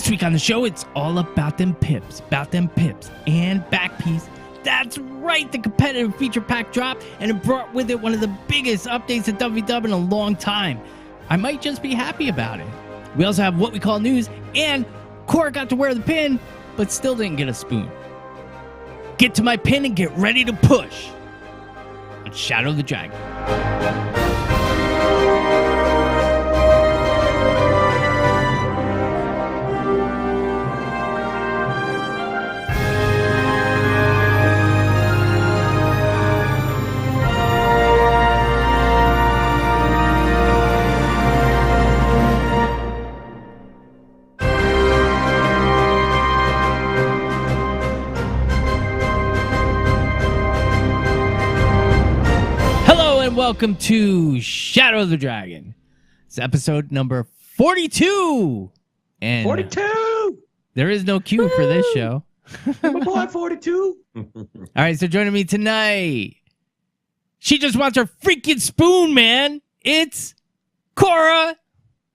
This week on the show, it's all about them pips, and back piece. That's right, the competitive feature pack dropped, and it brought with it one of the biggest updates to WW in a long time. I might just be happy about it. We also have what we call news, and Kora got to wear the pin, but still didn't get a spoon. Get to my pin and get ready to push. It's Shadow the Dragon. Welcome to Shadow the Dragon. It's episode number 42. And 42! There is no cue for this show. My boy, 42. All right, so joining me tonight, she just wants her freaking spoon, man. It's Kora.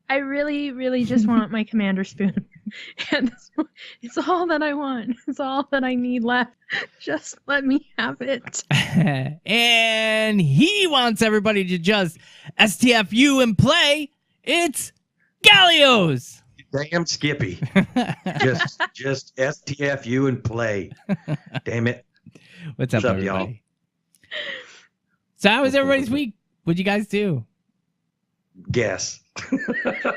I really just want my commander spoon. And it's all that I want. It's all that I need left. Just let me have it. And he wants everybody to just STFU and play. It's Gallios. Damn Skippy. just STFU and play. Damn it. What's up, everybody? Y'all? So how was everybody's week? What'd you guys do? Guess.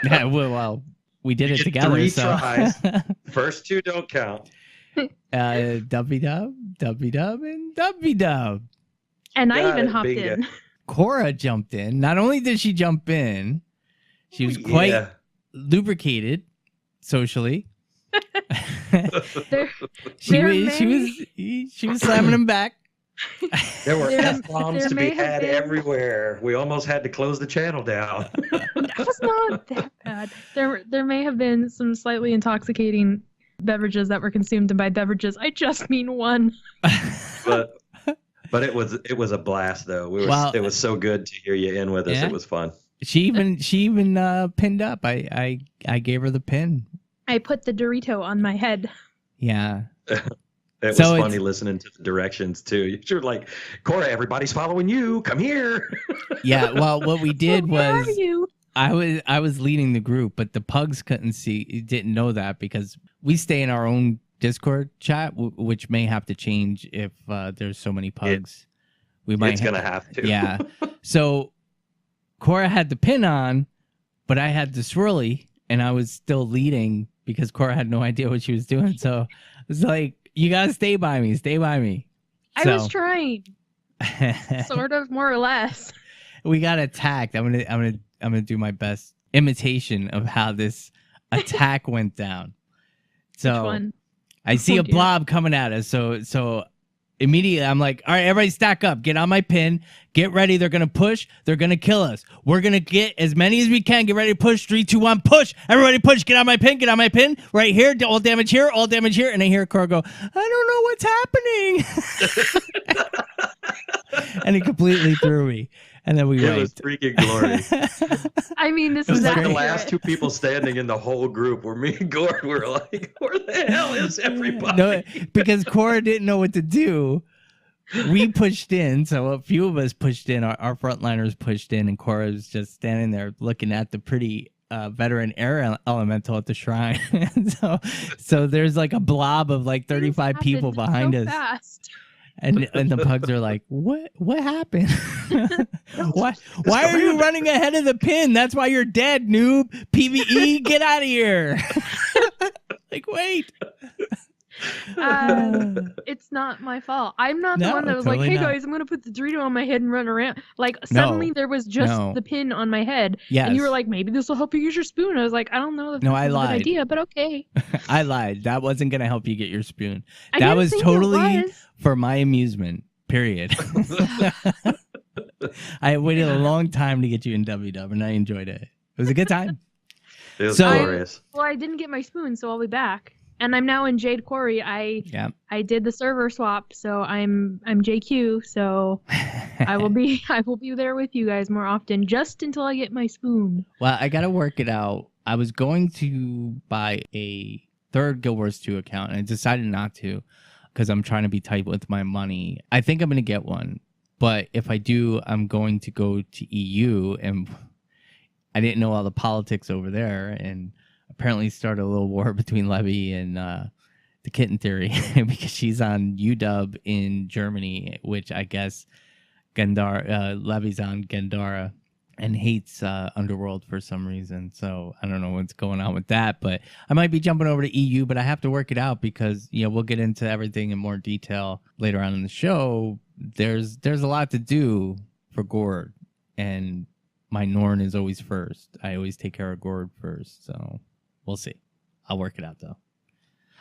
Yeah, well, we did it together. 3 tries. First 2 don't count. W-Dub, and W-Dub. And I even hopped in. Kora jumped in. Not only did she jump in, she was quite lubricated socially. She was slamming him back. There were F-bombs to be had everywhere. We almost had to close the channel down. That was not that bad. There may have been some slightly intoxicating beverages that were consumed, and by beverages, I just mean one. But it was a blast though. It was so good to hear you in with us. Yeah. It was fun. She even pinned up. I gave her the pin. I put the Dorito on my head. Yeah. It was funny listening to the directions too. You're like, Kora, everybody's following you. Come here. Yeah. Well, what we did was I was leading the group, but the pugs didn't know that because we stay in our own Discord chat, which may have to change if there's so many pugs. It's gonna have to. Yeah. So Kora had the pin on, but I had the swirly, and I was still leading because Kora had no idea what she was doing. So it was like, you gotta stay by me. Stay by me. I was trying, sort of, more or less. We got attacked. I'm gonna do my best imitation of how this attack went down. So which one? I see a blob coming at us. So immediately I'm like, all right, everybody stack up. Get on my pin. Get ready. They're gonna push. They're gonna kill us. We're gonna get as many as we can. Get ready to push. 3, 2, 1, push. Everybody push. Get on my pin. Get on my pin. Right here. All damage here. All damage here. And I hear Kora go, I don't know what's happening. And he completely threw me. And then we went. It was freaking glorious. I mean, this was was like the last 2 people standing in the whole group where me and Gord were like, where the hell is everybody? No, because Kora didn't know what to do. We pushed in, so a few of us pushed in. Our frontliners pushed in, and Kora was just standing there looking at the pretty veteran air elemental at the shrine. so there's like a blob of like 35 people behind us. Fast. And the pugs are like, what happened? Why are you running ahead of the pin? That's why you're dead, noob. PvE, get out of here. Like, wait. It's not my fault. I'm not the one that was like, hey guys, I'm gonna put the Dorito on my head and run around. Like suddenly there was just the pin on my head. Yes. And you were like, maybe this will help you use your spoon. I was like, I don't know if I this is lied. a good idea, but okay. I lied. That wasn't gonna help you get your spoon. That was totally for my amusement. Period. I waited a long time to get you in WW, and I enjoyed it. It was a good time. It was glorious. I didn't get my spoon, so I'll be back. And I'm now in Jade Quarry. I did the server swap, so I'm JQ. So I will be there with you guys more often, just until I get my spoon. Well, I gotta work it out. I was going to buy a third Guild Wars 2 account, and I decided not to because I'm trying to be tight with my money. I think I'm going to get one, but if I do, I'm going to go to EU, and I didn't know all the politics over there, and apparently started a little war between Levy and the Kitten Theory because she's on UW in Germany, which I guess Levy's on Gandara and hates Underworld for some reason. So I don't know what's going on with that, but I might be jumping over to EU, but I have to work it out because, we'll get into everything in more detail later on in the show. There's a lot to do for Gord, and my Norn is always first. I always take care of Gord first, so we'll see. I'll work it out, though.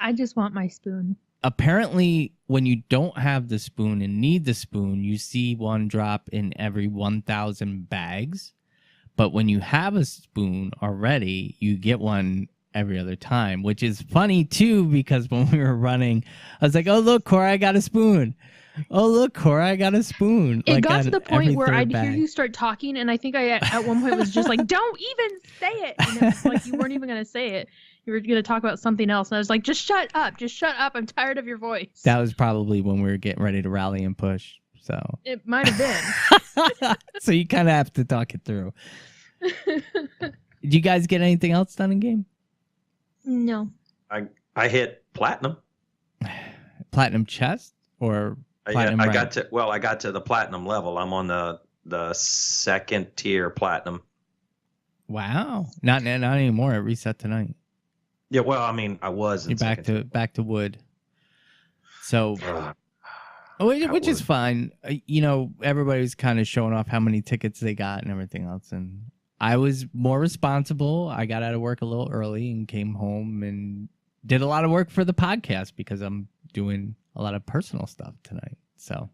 I just want my spoon. Apparently, when you don't have the spoon and need the spoon, you see one drop in every 1,000 bags. But when you have a spoon already, you get one every other time, which is funny, too, because when we were running, I was like, oh, look, Kora, I got a spoon. Oh, look, Kora, I got a spoon. It got to the point where I'd hear you start talking, and I think I at one point was just like, don't even say it. And it's like you weren't even going to say it. You were going to talk about something else. And I was like, just shut up. Just shut up. I'm tired of your voice. That was probably when we were getting ready to rally and push. So it might have been. So you kind of have to talk it through. Did you guys get anything else done in game? No. I hit platinum. Platinum chest or platinum I got to the platinum level. I'm on the second tier platinum. Wow. Not anymore. It reset tonight. Yeah, well, I mean, I was. You're back to wood. So, which is fine. Everybody was kind of showing off how many tickets they got and everything else, and I was more responsible. I got out of work a little early and came home and did a lot of work for the podcast because I'm doing a lot of personal stuff tonight. So,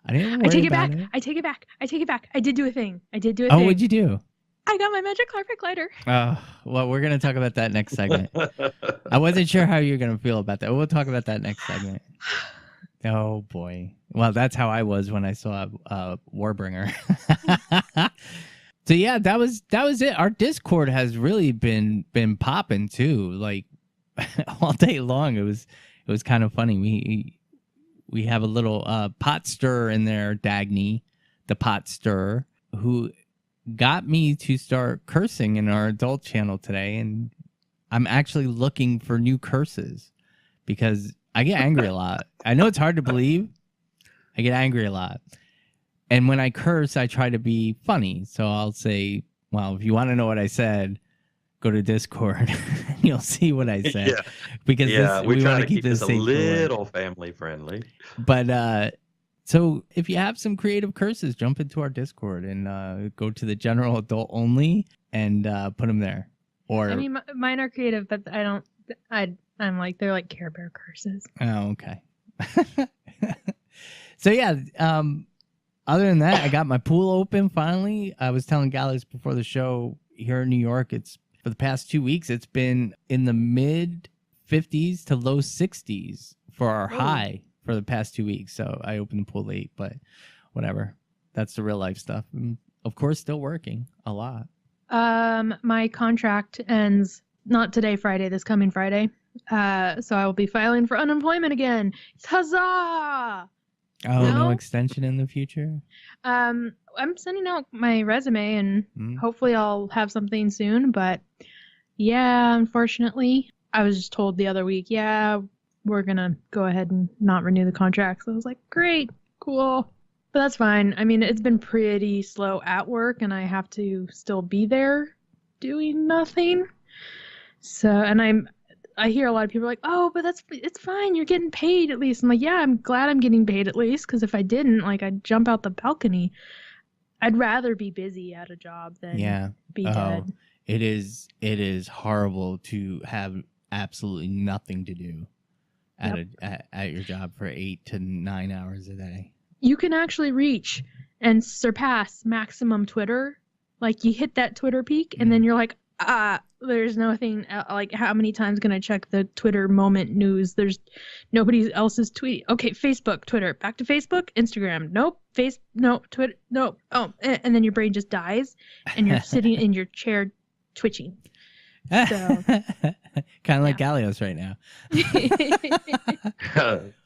I didn't. I take it back. I take it back. I did do a thing. Oh, what'd you do? I got my magic carpet glider. Oh, well, we're going to talk about that next segment. I wasn't sure how you're going to feel about that. We'll talk about that next segment. Oh, boy. Well, that's how I was when I saw Warbringer. So, yeah, that was it. Our Discord has really been popping, too. Like, all day long. It was kind of funny. We have a little pot stirrer in there, Dagny, the pot stirrer, who got me to start cursing in our adult channel today, and I'm actually looking for new curses because I get angry a lot. I know it's hard to believe. I get angry a lot. And when I curse, I try to be funny. So I'll say, well, if you want to know what I said, go to Discord and you'll see what I said. Yeah. Because we want to keep this a little family friendly. But so if you have some creative curses, jump into our Discord and go to the general adult only and put them there. Or I mean, mine are creative, but I'm like, they're like Care Bear curses. Oh, okay. So yeah, other than that, I got my pool open finally. I was telling Gallios before the show here in New York, it's for the past 2 weeks, it's been in the mid 50s to low 60s for our high for the past 2 weeks. So I opened the pool late, but whatever. That's the real life stuff. And of course, still working a lot. My contract ends not today, Friday, this coming Friday. So I will be filing for unemployment again. Huzzah! Oh, no extension in the future? I'm sending out my resume and hopefully I'll have something soon. But yeah, unfortunately, I was just told the other week, yeah, we're going to go ahead and not renew the contract. So I was like, great, cool. But that's fine. I mean, it's been pretty slow at work and I have to still be there doing nothing. So, and I hear a lot of people like, oh, but it's fine. You're getting paid at least. I'm like, yeah, I'm glad I'm getting paid at least. Because if I didn't, like, I'd jump out the balcony. I'd rather be busy at a job than be dead. It is horrible to have absolutely nothing to do at your job for 8 to 9 hours a day. You can actually reach and surpass maximum Twitter. Like, you hit that Twitter peak, and then you're like, there's nothing, like, how many times can I check the Twitter moment news? There's nobody else's tweet. Okay, Facebook, Twitter, back to Facebook, Instagram, nope, Twitter, nope. Oh, and then your brain just dies, and you're sitting in your chair twitching. So kind of like Gallios right now.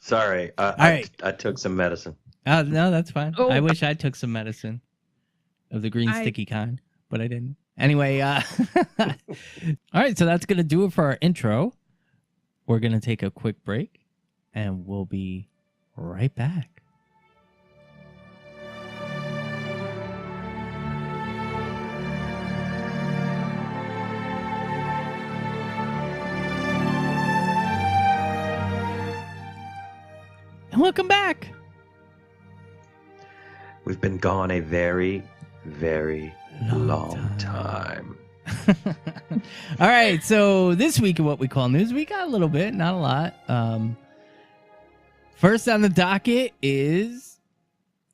Sorry, All right. I took some medicine. Oh, no, that's fine. Oh. I wish I took some medicine of the green sticky kind, but I didn't. Anyway, all right, so that's going to do it for our intro. We're going to take a quick break, and we'll be right back. And welcome back. We've been gone a very, very long time. All right, so this week in what we call news, we got a little bit, not a lot. First on the docket is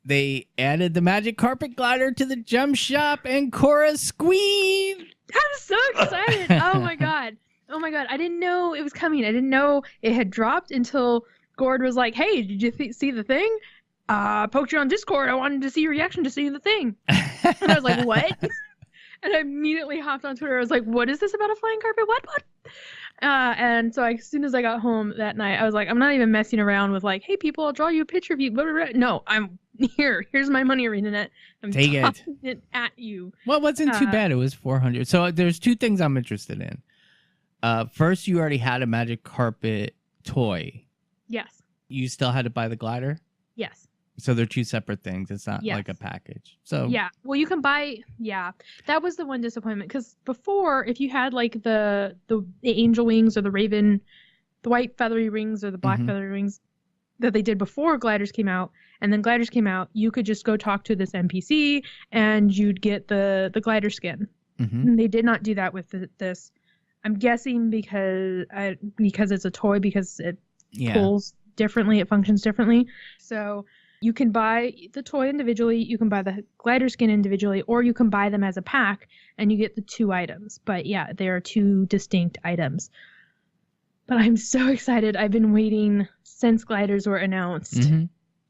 they added the magic carpet glider to the gem shop and Kora squeed. I'm so excited. Oh my god. I didn't know it was coming. I didn't know it had dropped until Gord was like, hey, did you see the thing? Poked you on Discord. I wanted to see your reaction to seeing the thing. And I was like, what? And I immediately hopped on Twitter. I was like, what is this about a flying carpet? What? And so as soon as I got home that night, I was like, I'm not even messing around with like, hey, people, I'll draw you a picture of you. No, I'm here. Here's my money internet. I'm taking it at you. Well, it wasn't too bad. It was 400. So there's two things I'm interested in. First, you already had a magic carpet toy. Yes. You still had to buy the glider? Yes. So they're two separate things. It's not like a package. So yeah, well, you can buy. Yeah, that was the one disappointment because before, if you had like the angel wings or the raven, the white feathery rings or the black feathery rings that they did before gliders came out, and then gliders came out, you could just go talk to this NPC and you'd get the glider skin. And they did not do that with this. I'm guessing because it's a toy because it pulls differently, it functions differently. So you can buy the toy individually, you can buy the glider skin individually, or you can buy them as a pack and you get the two items. But yeah, they are two distinct items. But I'm so excited. I've been waiting since gliders were announced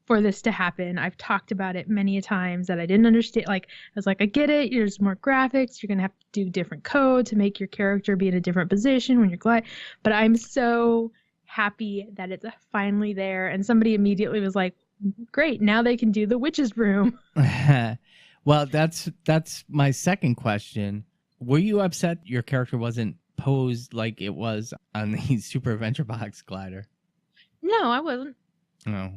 for this to happen. I've talked about it many times that I didn't understand. Like, I was like, I get it. There's more graphics. You're going to have to do different code to make your character be in a different position when you're gliding. But I'm so happy that it's finally there. And somebody immediately was like, great, now they can do the witch's broom. Well, that's my second question. Were you upset your character wasn't posed like it was on the Super Adventure Box glider? No, I wasn't. No.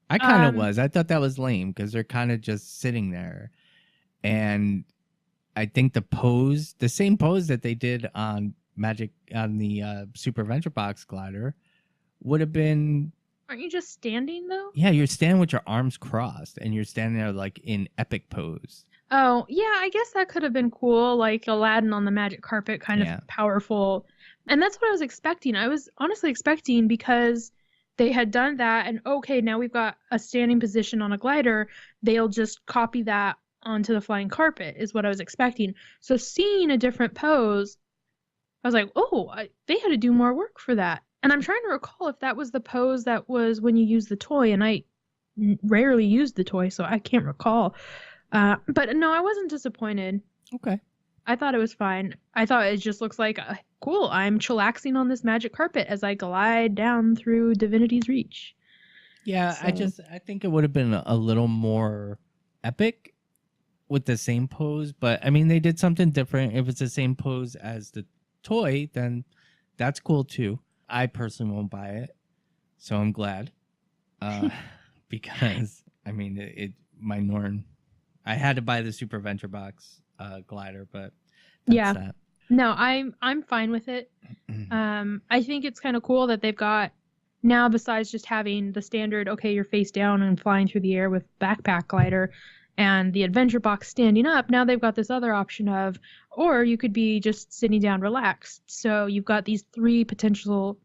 I kind of was. I thought that was lame because they're kind of just sitting there. And I think the same pose that they did on the Super Adventure Box glider would have been... Aren't you just standing, though? Yeah, you're standing with your arms crossed, and you're standing there, like, in epic pose. Oh, yeah, I guess that could have been cool, like Aladdin on the magic carpet, kind of powerful. And that's what I was expecting. I was honestly expecting because they had done that, and okay, now we've got a standing position on a glider, they'll just copy that onto the flying carpet, is what I was expecting. So seeing a different pose, I was like, oh, they had to do more work for that. And I'm trying to recall if that was the pose that was when you use the toy, and I rarely used the toy, so I can't recall. But no, I wasn't disappointed. Okay. I thought it was fine. I thought it just looks like, cool, I'm chillaxing on this magic carpet as I glide down through Divinity's Reach. Yeah, so. I think it would have been a little more epic with the same pose, but I mean, they did something different. If it's the same pose as the toy, then that's cool too. I personally won't buy it, so I'm glad. Because, I mean, my Norn... I had to buy the Super Adventure Box glider, but that's that. No, I'm fine with it. I think it's kind of cool that they've got now, besides just having the standard, okay, you're face down and flying through the air with backpack glider and the Adventure Box standing up, now they've got this other option of, or you could be just sitting down relaxed. So you've got these three glider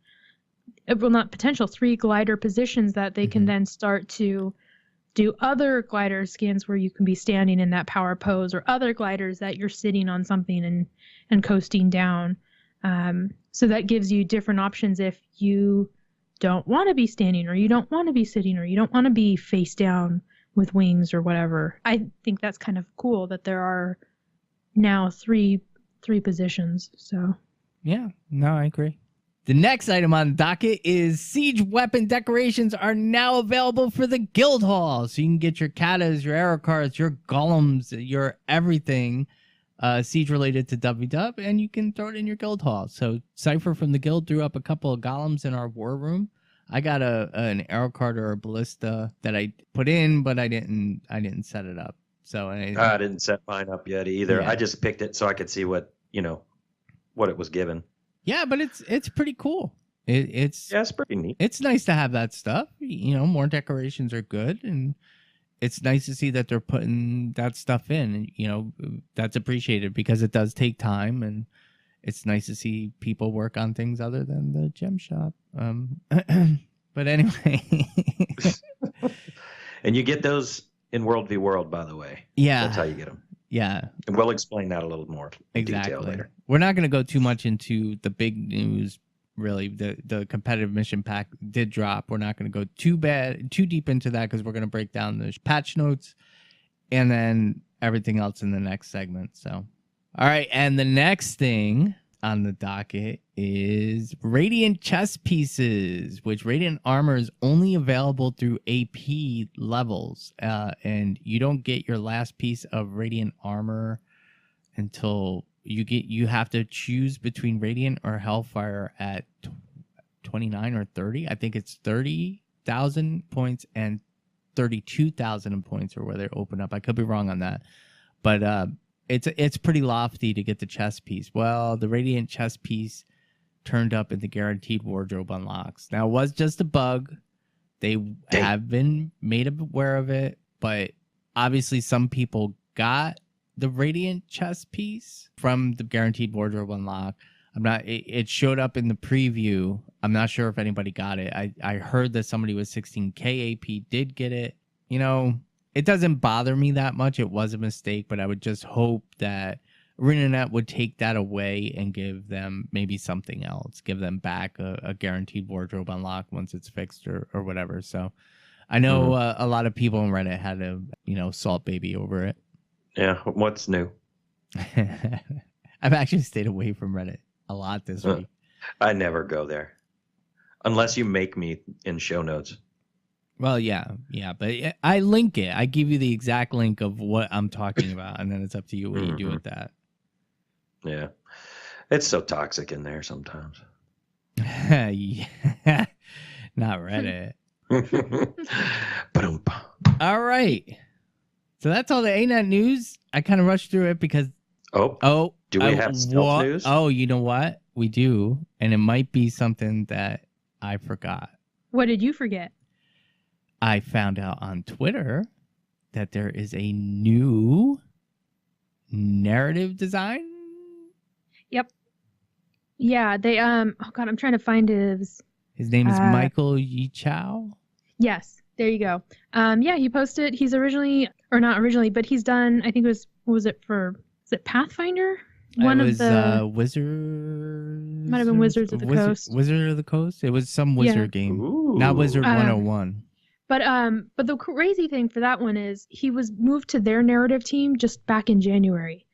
positions that they can then start to do other glider skins where you can be standing in that power pose, or other gliders that you're sitting on something and coasting down. So that gives you different options if you don't want to be standing, or you don't want to be sitting, or you don't want to be face down with wings or whatever. I think that's kind of cool that there are now three positions. So Yeah, no, I agree. The next item on the docket is siege weapon decorations are now available for the guild hall. So you can get your katas, your arrow cards, your golems, your everything siege related to WW, and you can throw it in your guild hall. So Cypher from the guild threw up a couple of golems in our war room. I got an arrow card or a ballista that I put in, but I didn't set it up. So I didn't set mine up yet either. Yeah. I just picked it so I could see what it was given. Yeah, but it's pretty cool. It's pretty neat. It's nice to have that stuff. More decorations are good, and it's nice to see that they're putting that stuff in. And that's appreciated because it does take time, and it's nice to see people work on things other than the gem shop. But anyway, and you get those in World v World, by the way. Yeah, that's how you get them. Yeah. And we'll explain that a little more in detail later. We're not going to go too much into the big news, really. The competitive mission pack did drop. We're not going to go too deep into that because we're going to break down the patch notes and then everything else in the next segment. So, all right. And the next thing on the docket is Radiant chest pieces, which Radiant armor is only available through AP levels, and you don't get your last piece of Radiant armor until you have to choose between Radiant or Hellfire at 29 or 30. I think it's 30,000 points and 32,000 points, or where they open up. I could be wrong on that, but it's pretty lofty to get the chest piece. Well, the Radiant chest piece turned up in the guaranteed wardrobe unlocks. Now, it was just a bug. They have been made aware of it, but obviously some people got the Radiant chest piece from the guaranteed wardrobe unlock. It showed up in the preview. I'm not sure if anybody got it. I heard that somebody with 16k AP did get it. It doesn't bother me that much. It was a mistake, but I would just hope that ArenaNet would take that away and give them maybe something else. Give them back a guaranteed wardrobe unlock once it's fixed or whatever. So I know a lot of people on Reddit had a, salt baby over it. Yeah. What's new? I've actually stayed away from Reddit a lot this week. I never go there unless you make me in show notes. Well, yeah, but I link it. I give you the exact link of what I'm talking about, and then it's up to you what you do with that. Yeah. It's so toxic in there sometimes. Yeah. Not Reddit. All right. So that's all the ANET news. I kind of rushed through it because... Oh, do we have stealth news? Oh, you know what? We do, and it might be something that I forgot. What did you forget? I found out on Twitter that there is a new narrative design. Yep. Yeah, they oh god, I'm trying to find his name is Michael Yichow. Yes, there you go. Yeah, he posted. He's not originally, but he's done. I think is it Pathfinder? One of the Wizards. Might have been Wizards of the Coast. Wizard of the Coast. It was some wizard game, not Wizard 101. But the crazy thing for that one is he was moved to their narrative team just back in January.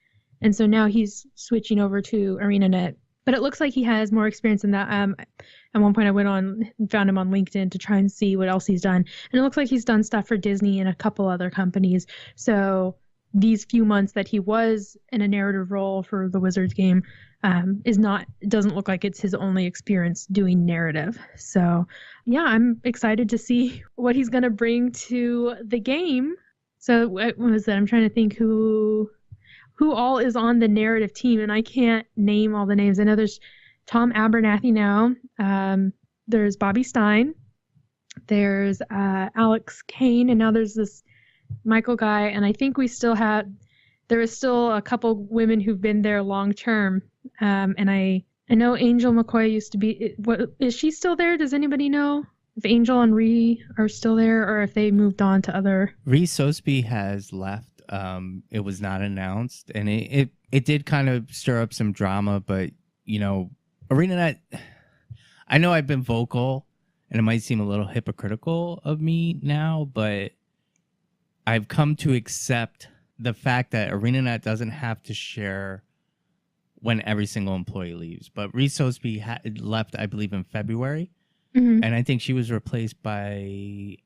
And so now he's switching over to ArenaNet. But it looks like he has more experience in that. At one point I went on and found him on LinkedIn to try and see what else he's done. And it looks like he's done stuff for Disney and a couple other companies. So these few months that he was in a narrative role for the Wizards game doesn't look like it's his only experience doing narrative. So yeah, I'm excited to see what he's going to bring to the game. So what was that? I'm trying to think who all is on the narrative team, and I can't name all the names. I know there's Tom Abernathy now. There's Bobby Stein. There's Alex Kane, and now there's this Michael guy, and I think there is still a couple women who've been there long term. And I know Angel McCoy used to be. Is she still there? Does anybody know if Angel and Ree are still there, or if they moved on to other? Ree Sosby has left. It was not announced, and it did kind of stir up some drama. But ArenaNet. I know I've been vocal, and it might seem a little hypocritical of me now, but I've come to accept the fact that ArenaNet doesn't have to share when every single employee leaves. But Reese Sosby left, I believe, in February. Mm-hmm. And I think she was replaced by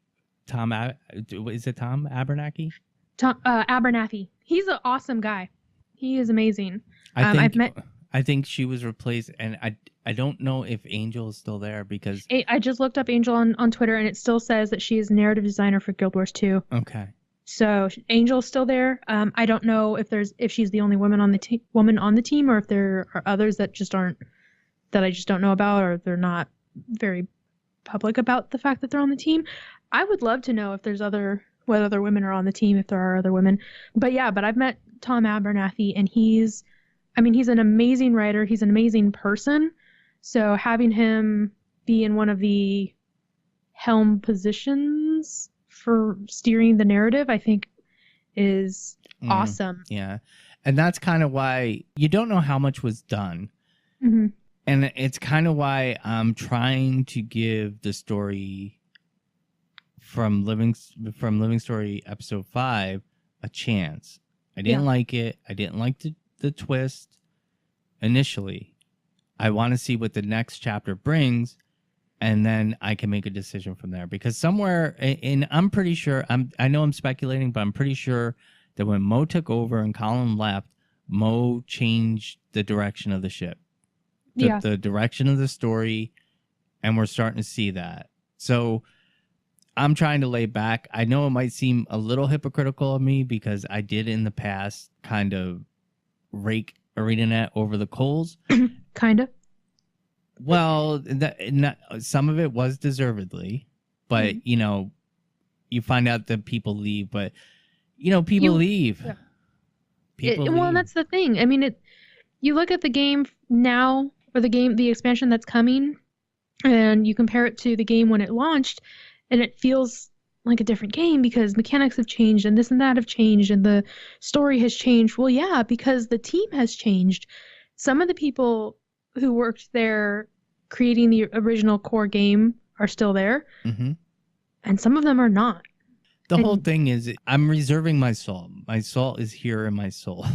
is it Tom Abernathy? Tom Abernathy. He's an awesome guy. He is amazing. I think she was replaced, and I don't know if Angel is still there because I just looked up Angel on Twitter, and it still says that she is narrative designer for Guild Wars 2. Okay. So Angel's still there. I don't know if she's the only woman on the team, or if there are others that I just don't know about, or they're not very public about the fact that they're on the team. I would love to know if there's what other women are on the team, if there are other women. But I've met Tom Abernathy, and he's an amazing writer. He's an amazing person. So having him be in one of the helm positions for steering the narrative, I think is awesome. Yeah. And that's kind of why you don't know how much was done. Mm-hmm. And it's kind of why I'm trying to give the story from Living Story episode 5 a chance. I didn't like it. I didn't like the twist initially. I want to see what the next chapter brings, and then I can make a decision from there. Because somewhere, and I'm pretty sure, I know I'm speculating, but I'm pretty sure that when Mo took over and Colin left, Mo changed the direction of the ship. The direction of the story, and we're starting to see that. So I'm trying to lay back. I know it might seem a little hypocritical of me because I did in the past kind of rake ArenaNet over the coals. Kind of. Well, some of it was deservedly, but you find out that people leave. But people leave. Yeah. People leave. Well, that's the thing. I mean, you look at the game now, or the expansion that's coming, and you compare it to the game when it launched, and it feels like a different game because mechanics have changed and this and that have changed and the story has changed. Well, yeah, because the team has changed. Some of the people who worked there creating the original core game are still there, and some of them are not. The whole thing is I'm reserving my soul. My soul is here in my soul.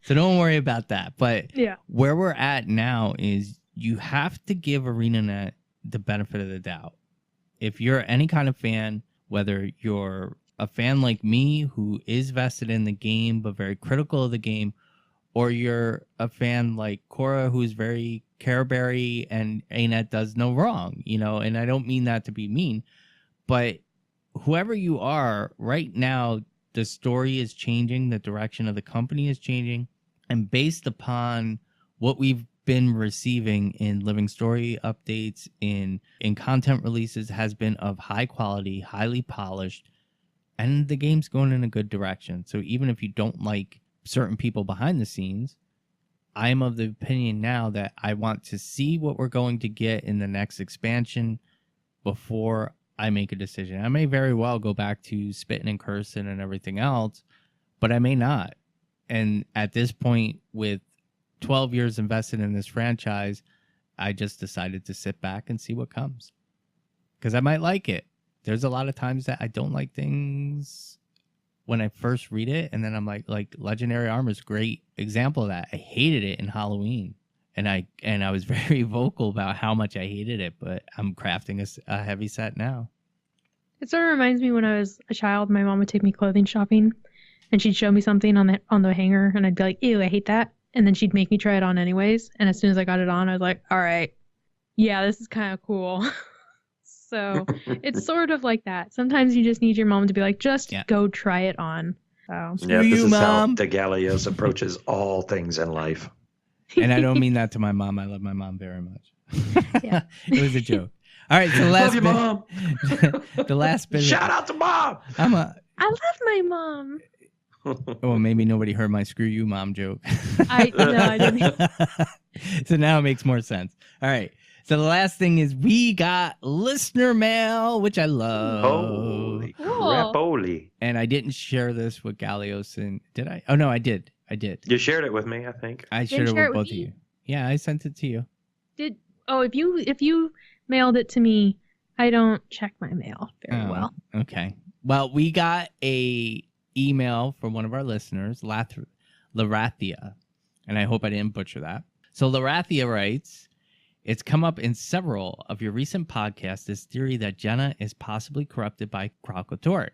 So don't worry about that. But where we're at now is you have to give ArenaNet the benefit of the doubt. If you're any kind of fan, whether you're a fan like me who is vested in the game but very critical of the game, or you're a fan like Kora who's very careberry and ArenaNet does no wrong, and I don't mean that to be mean, but whoever you are, right now, the story is changing, the direction of the company is changing, and based upon what we've been receiving in Living Story updates, in content releases, has been of high quality, highly polished, and the game's going in a good direction. So even if you don't like certain people behind the scenes, I am of the opinion now that I want to see what we're going to get in the next expansion before I make a decision. I may very well go back to spitting and cursing and everything else, but I may not. And at this point, with 12 years invested in this franchise, I just decided to sit back and see what comes. Because I might like it. There's a lot of times that I don't like things when I first read it, and then I'm like Legendary Armor is a great example of that. I hated it in Halloween. And I was very vocal about how much I hated it, but I'm crafting a heavy set now. It sort of reminds me when I was a child, my mom would take me clothing shopping, and she'd show me something on the hanger, and I'd be like, ew, I hate that. And then she'd make me try it on anyways. And as soon as I got it on, I was like, all right, yeah, this is kind of cool. So it's sort of like that. Sometimes you just need your mom to be like, just go try it on. So. Yeah, this is Mom. How the Gallios approaches all things in life. And I don't mean that to my mom. I love my mom very much. Yeah. It was a joke. All right, so the last love bit. Mom. The last bit. Shout out to Mom. I love my mom. Oh, maybe nobody heard my "screw you, mom" joke. No, I didn't. So now it makes more sense. All right. So the last thing is we got listener mail, which I love. Holy crap-oly. And I didn't share this with Gallios, and did I? Oh no, I did. You shared it with me, I think. I shared it with both of you. Yeah, I sent it to you. If you mailed it to me, I don't check my mail very well. Okay. Well, we got a email from one of our listeners, Larathia, and I hope I didn't butcher that. So Larathia writes, it's come up in several of your recent podcasts, this theory that Jenna is possibly corrupted by Kralkatorrik.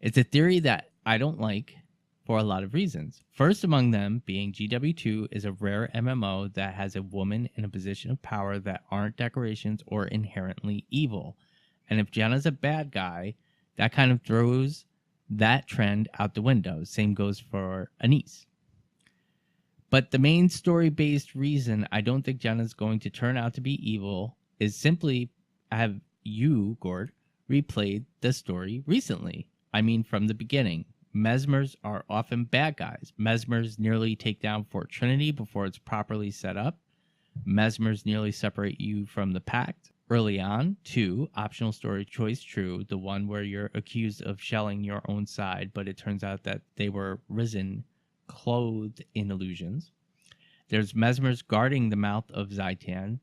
It's a theory that I don't like for a lot of reasons. First among them being GW2 is a rare MMO that has a woman in a position of power that aren't decorations or inherently evil. And if Jenna's a bad guy, that kind of throws that trend out the window. Same goes for Anise. But the main story-based reason I don't think Jenna's going to turn out to be evil is simply have you, Gord, replayed the story recently. I mean, from the beginning. Mesmers are often bad guys. Mesmers nearly take down Fort Trinity before it's properly set up. Mesmers nearly separate you from the Pact early on. 2, optional story choice true, the one where you're accused of shelling your own side, but it turns out that they were risen, clothed in illusions. There's Mesmers guarding the mouth of Zaitan,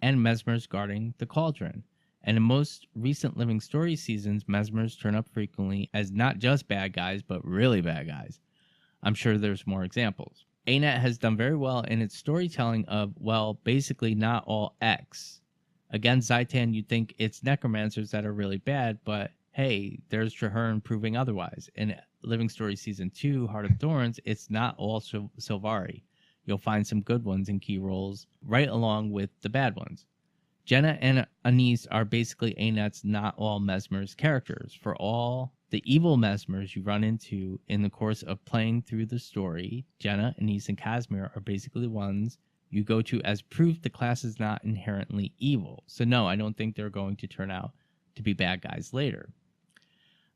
and Mesmers guarding the cauldron. And in most recent Living Story seasons, Mesmers turn up frequently as not just bad guys, but really bad guys. I'm sure there's more examples. ANET has done very well in its storytelling of, well, basically not all X. Against Zaitan, you'd think it's necromancers that are really bad, but hey, there's Traherne proving otherwise. In Living Story Season 2, Heart of Thorns, it's not all Sylvari. You'll find some good ones in key roles, right along with the bad ones. Jenna and Anise are basically ANET's not all Mesmers characters. For all the evil Mesmers you run into in the course of playing through the story, Jenna, Anise, and Casimir are basically the ones you go to as proof the class is not inherently evil. So no, I don't think they're going to turn out to be bad guys later.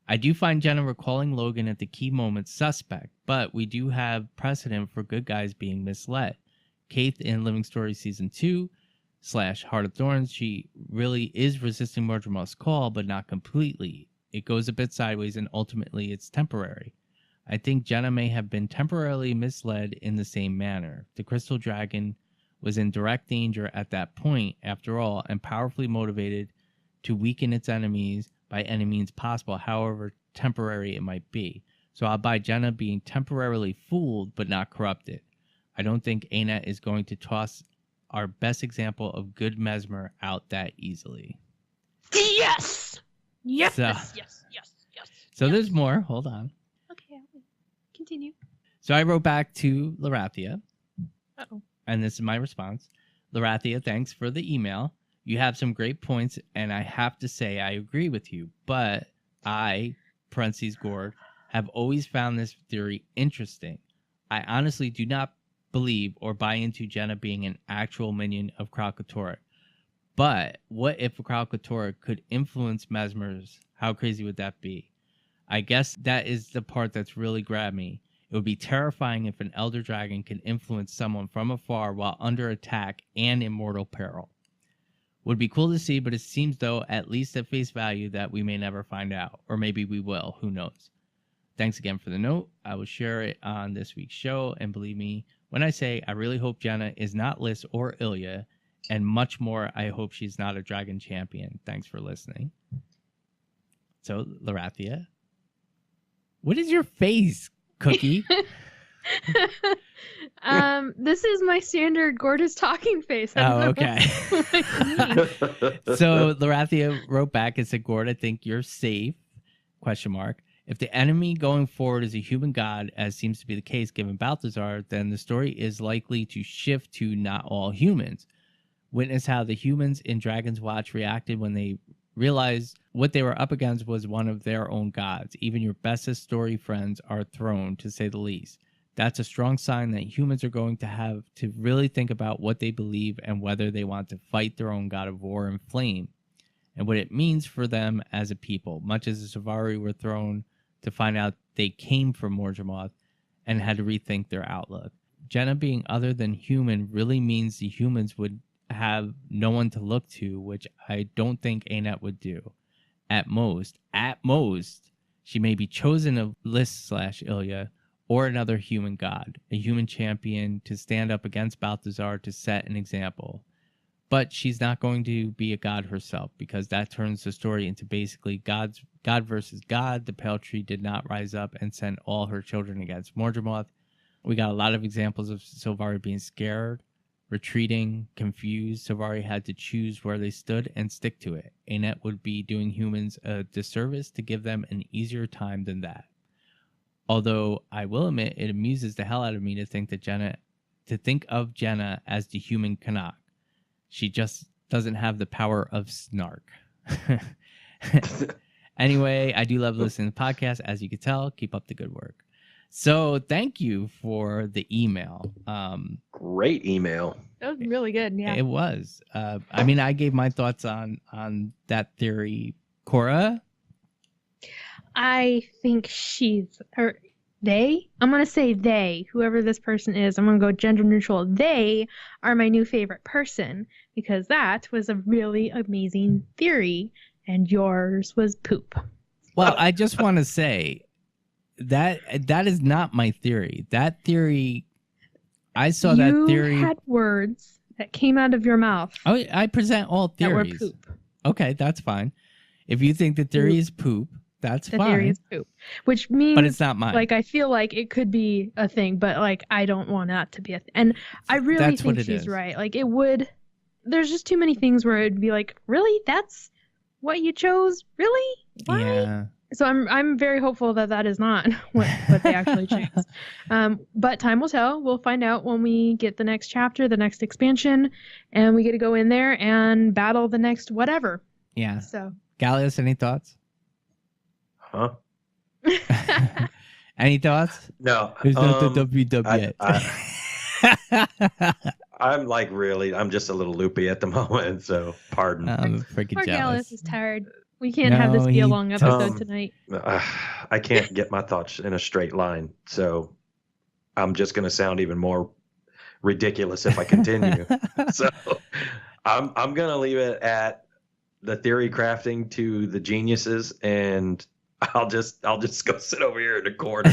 I do find Jenna recalling Logan at the key moments suspect, but we do have precedent for good guys being misled. Kaith in Living Story Season 2 / Heart of Thorns, she really is resisting Mordremoth's call, but not completely. It goes a bit sideways and ultimately it's temporary. I think Jenna may have been temporarily misled in the same manner. The Crystal Dragon was in direct danger at that point, after all, and powerfully motivated to weaken its enemies by any means possible, however temporary it might be. So I'll buy Jenna being temporarily fooled, but not corrupted. I don't think ANET is going to toss our best example of good Mesmer out that easily. Yes! Yes, yes. So there's more. Hold on. Okay, continue. So I wrote back to Larathia. Uh-oh. And this is my response. Larathia, thanks for the email. You have some great points, and I have to say I agree with you. But I, parentheses Gord, have always found this theory interesting. I honestly do not believe or buy into Jenna being an actual minion of Kralkatorrik. But what if Kralkatorrik could influence Mesmers? How crazy would that be? I guess that is the part that's really grabbed me. It would be terrifying if an Elder Dragon could influence someone from afar while under attack and in mortal peril. Would be cool to see, but it seems though, at least at face value, that we may never find out. Or maybe we will, who knows. Thanks again for the note. I will share it on this week's show, and believe me when I say I really hope Jenna is not Liz or Ilya, and much more, I hope she's not a dragon champion. Thanks for listening. So, Larathia, what is your face, Cookie? This is my standard Gordas talking face. Oh, okay. So, Larathia wrote back and said, Gord, I think you're safe, ? If the enemy going forward is a human god, as seems to be the case given Balthazar, then the story is likely to shift to not all humans. Witness how the humans in Dragon's Watch reacted when they realized what they were up against was one of their own gods. Even your bestest story friends are thrown, to say the least. That's a strong sign that humans are going to have to really think about what they believe and whether they want to fight their own god of war and flame, and what it means for them as a people, much as the Sylvari were thrown to find out they came from Mordremoth and had to rethink their outlook. Jenna being other than human really means the humans would have no one to look to, which I don't think ANET would do. At most, she may be chosen of Lys / Ilya or another human god, a human champion to stand up against Balthazar to set an example. But she's not going to be a god herself, because that turns the story into basically God versus God. The Pale Tree did not rise up and send all her children against Mordremoth. We got a lot of examples of Sylvari being scared, retreating, confused. Sylvari had to choose where they stood and stick to it. Anet would be doing humans a disservice to give them an easier time than that. Although I will admit it amuses the hell out of me to think of Jenna as the human Canuck. She just doesn't have the power of snark. Anyway, I do love listening to the podcast, as you can tell. Keep up the good work. So thank you for the email. Great email. That was really good. Yeah, it was. I mean, I gave my thoughts on that theory. Kora? I think they. I'm going to say they, whoever this person is. I'm going to go gender neutral. They are my new favorite person because that was a really amazing theory and yours was poop. Well, I just want to say that is not my theory. That theory, I saw that theory. You had words that came out of your mouth. Oh, I present all theories. That were poop. Okay, that's fine. If you think the theory is poop, that's fine. The theory is poop, which means, but it's not mine. Like, I feel like it could be a thing, but like I don't want that to be a thing. And I really think she's right. Like it would. There's just too many things where it'd be like, really, that's what you chose? Really? Why? Yeah. So I'm very hopeful that is not what they actually chose. But time will tell. We'll find out when we get the next chapter, the next expansion, and we get to go in there and battle the next whatever. Yeah. So Gallios, any thoughts? Huh? Any thoughts? No. There's not the WW yet. I'm just a little loopy at the moment, so pardon. I'm freaking Poor jealous. Gallios is tired. We can't have this be a long episode tonight. I can't get my thoughts in a straight line, so I'm just going to sound even more ridiculous if I continue. So I'm going to leave it at the theory crafting to the geniuses, and I'll just go sit over here in the corner.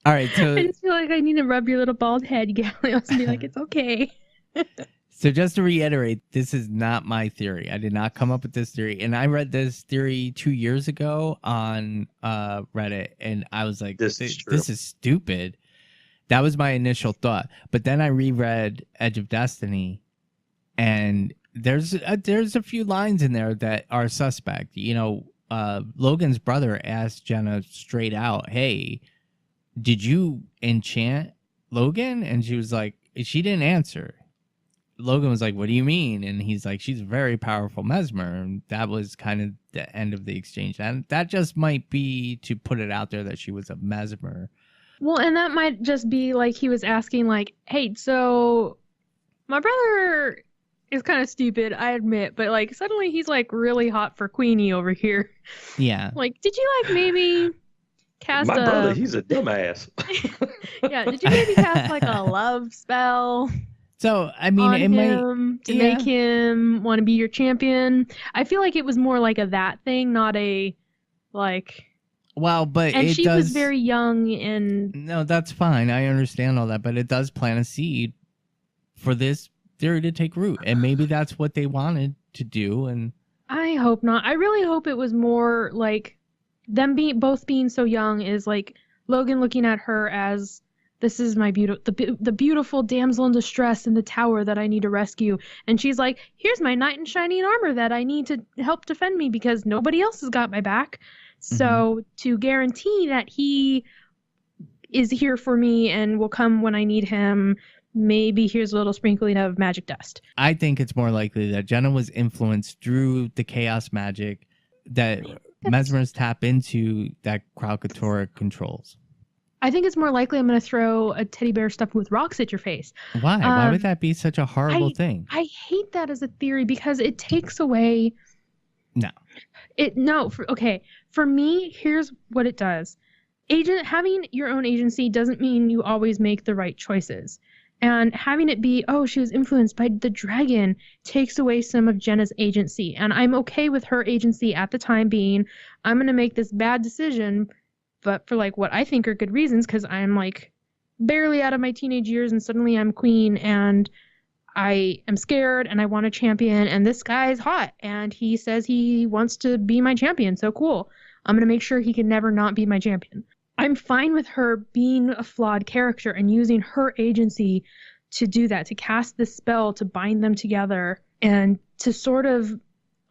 All right, so I just feel like I need to rub your little bald head, Gallios, and be like, it's okay. So just to reiterate, this is not my theory. I did not come up with this theory. And I read this theory 2 years ago on Reddit, and I was like, this is stupid. That was my initial thought. But then I reread Edge of Destiny, and there's a few lines in there that are suspect. You know, Logan's brother asked Jenna straight out, hey, did you enchant Logan? And she was like, she didn't answer. Logan was like, what do you mean? And he's like, she's a very powerful mesmer. And that was kind of the end of the exchange. And that just might be to put it out there that she was a mesmer. Well, and that might just be like he was asking like, hey, so my brother is kind of stupid, I admit, but like suddenly he's like really hot for Queenie over here. Yeah. Like, did you like maybe cast my brother, he's a dumbass. Yeah, did you maybe cast like a love spell? So, I mean, it might to make him want to be your champion. I feel like it was more like a that thing, not a like. Well, but and she was very young and. No, that's fine. I understand all that, but it does plant a seed for this theory to take root, and maybe that's what they wanted to do. And I hope not. I really hope it was more like them both being so young is like Logan looking at her as. This is my the beautiful damsel in distress in the tower that I need to rescue. And she's like, here's my knight in shining armor that I need to help defend me because nobody else has got my back. Mm-hmm. So to guarantee that he is here for me and will come when I need him, maybe here's a little sprinkling of magic dust. I think it's more likely that Jenna was influenced through the chaos magic that mesmers tap into that Kralkatora controls. I think it's more likely I'm going to throw a teddy bear stuffed with rocks at your face. Why? Why would that be such a horrible thing? I hate that as a theory because it takes away... No. Okay. For me, here's what it does. Having your own agency doesn't mean you always make the right choices. And having it be, oh, she was influenced by the dragon takes away some of Jenna's agency. And I'm okay with her agency at the time being, I'm going to make this bad decision but for like what I think are good reasons, because I'm like barely out of my teenage years and suddenly I'm queen and I am scared and I want a champion and this guy's hot and he says he wants to be my champion. So cool. I'm going to make sure he can never not be my champion. I'm fine with her being a flawed character and using her agency to do that, to cast this spell, to bind them together, and to sort of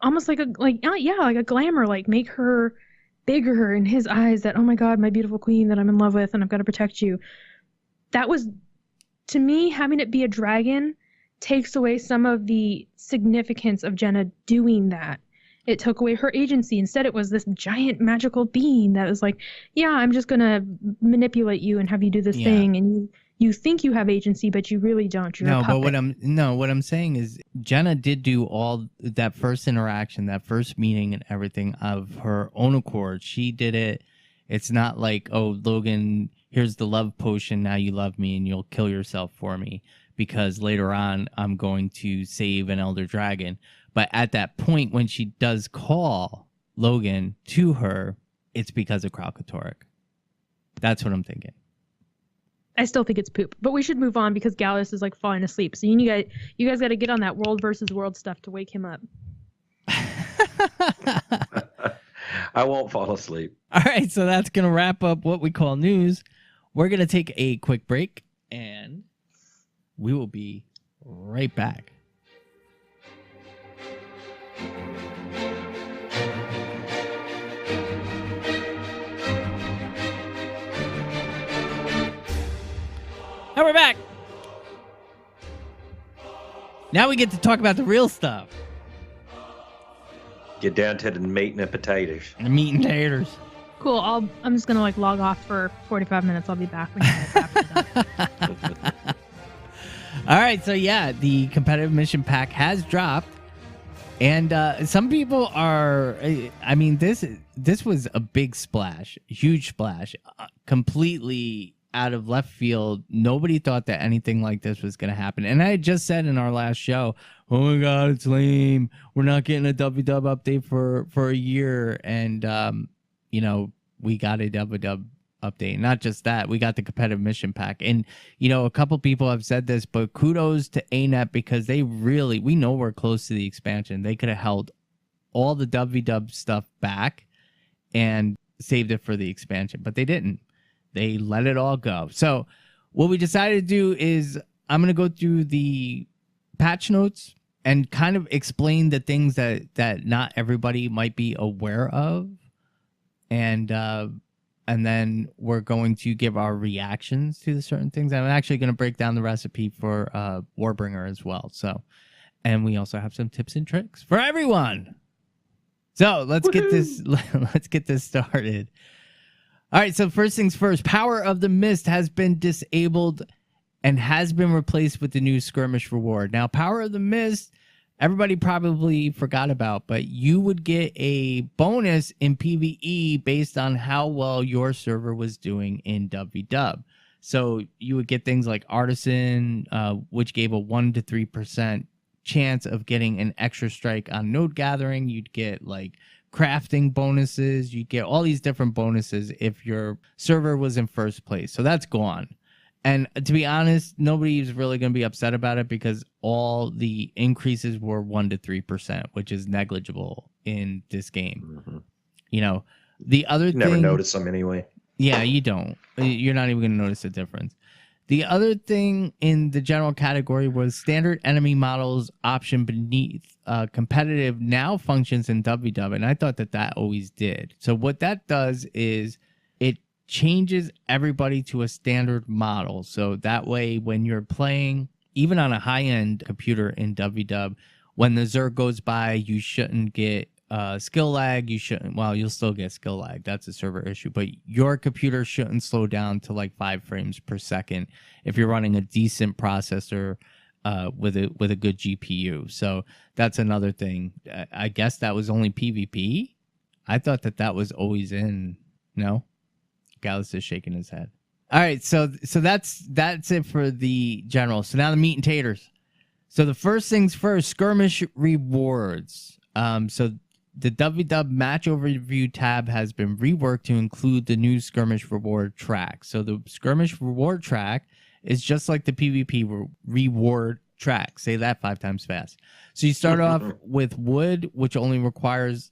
almost like a glamour, like make her bigger in his eyes, that, oh my God, my beautiful queen that I'm in love with and I've got to protect you. That was, to me, having it be a dragon takes away some of the significance of Jenna doing that. It took away her agency. Instead, it was this giant magical being that was like, yeah, I'm just going to manipulate you and have you do this thing. And you think you have agency, but you really don't. You're a puppet. But what I'm saying is Jenna did do all that first interaction, that first meeting and everything of her own accord. She did it. It's not like, oh, Logan, here's the love potion. Now you love me and you'll kill yourself for me because later on I'm going to save an elder dragon. But at that point, when she does call Logan to her, it's because of Kralkatorrik. That's what I'm thinking. I still think it's poop, but we should move on because Gallios is like falling asleep. So you guys got to get on that world versus world stuff to wake him up. I won't fall asleep. All right, so that's going to wrap up what we call news. We're going to take a quick break, and we will be right back. And we're back. Now we get to talk about the real stuff. Get down to the meat and the potatoes. The meat and taters. Cool. I'm just gonna log off for 45 minutes. I'll be back when you guys after that. All right, so yeah, the competitive mission pack has dropped, and some people are. I mean, this was a big splash, huge splash, completely out of left field. Nobody thought that anything like this was going to happen. And I had just said in our last show, oh my God, it's lame. We're not getting a WW update for a year. And, we got a WW update. Not just that, we got the competitive mission pack. And, a couple people have said this, but kudos to ANET because we know we're close to the expansion. They could have held all the WW stuff back and saved it for the expansion, but they didn't. They let it all go. So what we decided to do is I'm going to go through the patch notes and kind of explain the things that not everybody might be aware of. And then we're going to give our reactions to the certain things. I'm actually going to break down the recipe for Warbringer as well. So, and we also have some tips and tricks for everyone. So let's get this started. All right, so first things first, Power of the Mist has been disabled and has been replaced with the new skirmish reward. Now, Power of the Mist, everybody probably forgot about, but you would get a bonus in PvE based on how well your server was doing in WW. So you would get things like Artisan, which gave a 1% to 3% chance of getting an extra strike on node gathering. You'd get like crafting bonuses. You get all these different bonuses if your server was in first place. So that's gone. And to be honest, nobody's really going to be upset about it because all the increases were 1% to 3%, which is negligible in this game. Mm-hmm. The other thing... Never notice them anyway. Yeah, you don't. You're not even going to notice the difference. The other thing in the general category was standard enemy models option beneath competitive now functions in WW, and I thought that always did. So what that does is it changes everybody to a standard model. So that way when you're playing, even on a high-end computer in WW, when the Zerg goes by, you shouldn't get skill lag. You'll still get skill lag. That's a server issue, but your computer shouldn't slow down to like 5 frames per second if you're running a decent processor with a good GPU. So that's another thing. I guess that was only PvP. I thought that was always in. No, Gallus is shaking his head. All right, so that's it for the general. So now the meat and taters. So the first things first, skirmish rewards. So the WW match overview tab has been reworked to include the new skirmish reward track. So the skirmish reward track is just like the PvP reward track. Say that 5 times fast. So you start off with wood, which only requires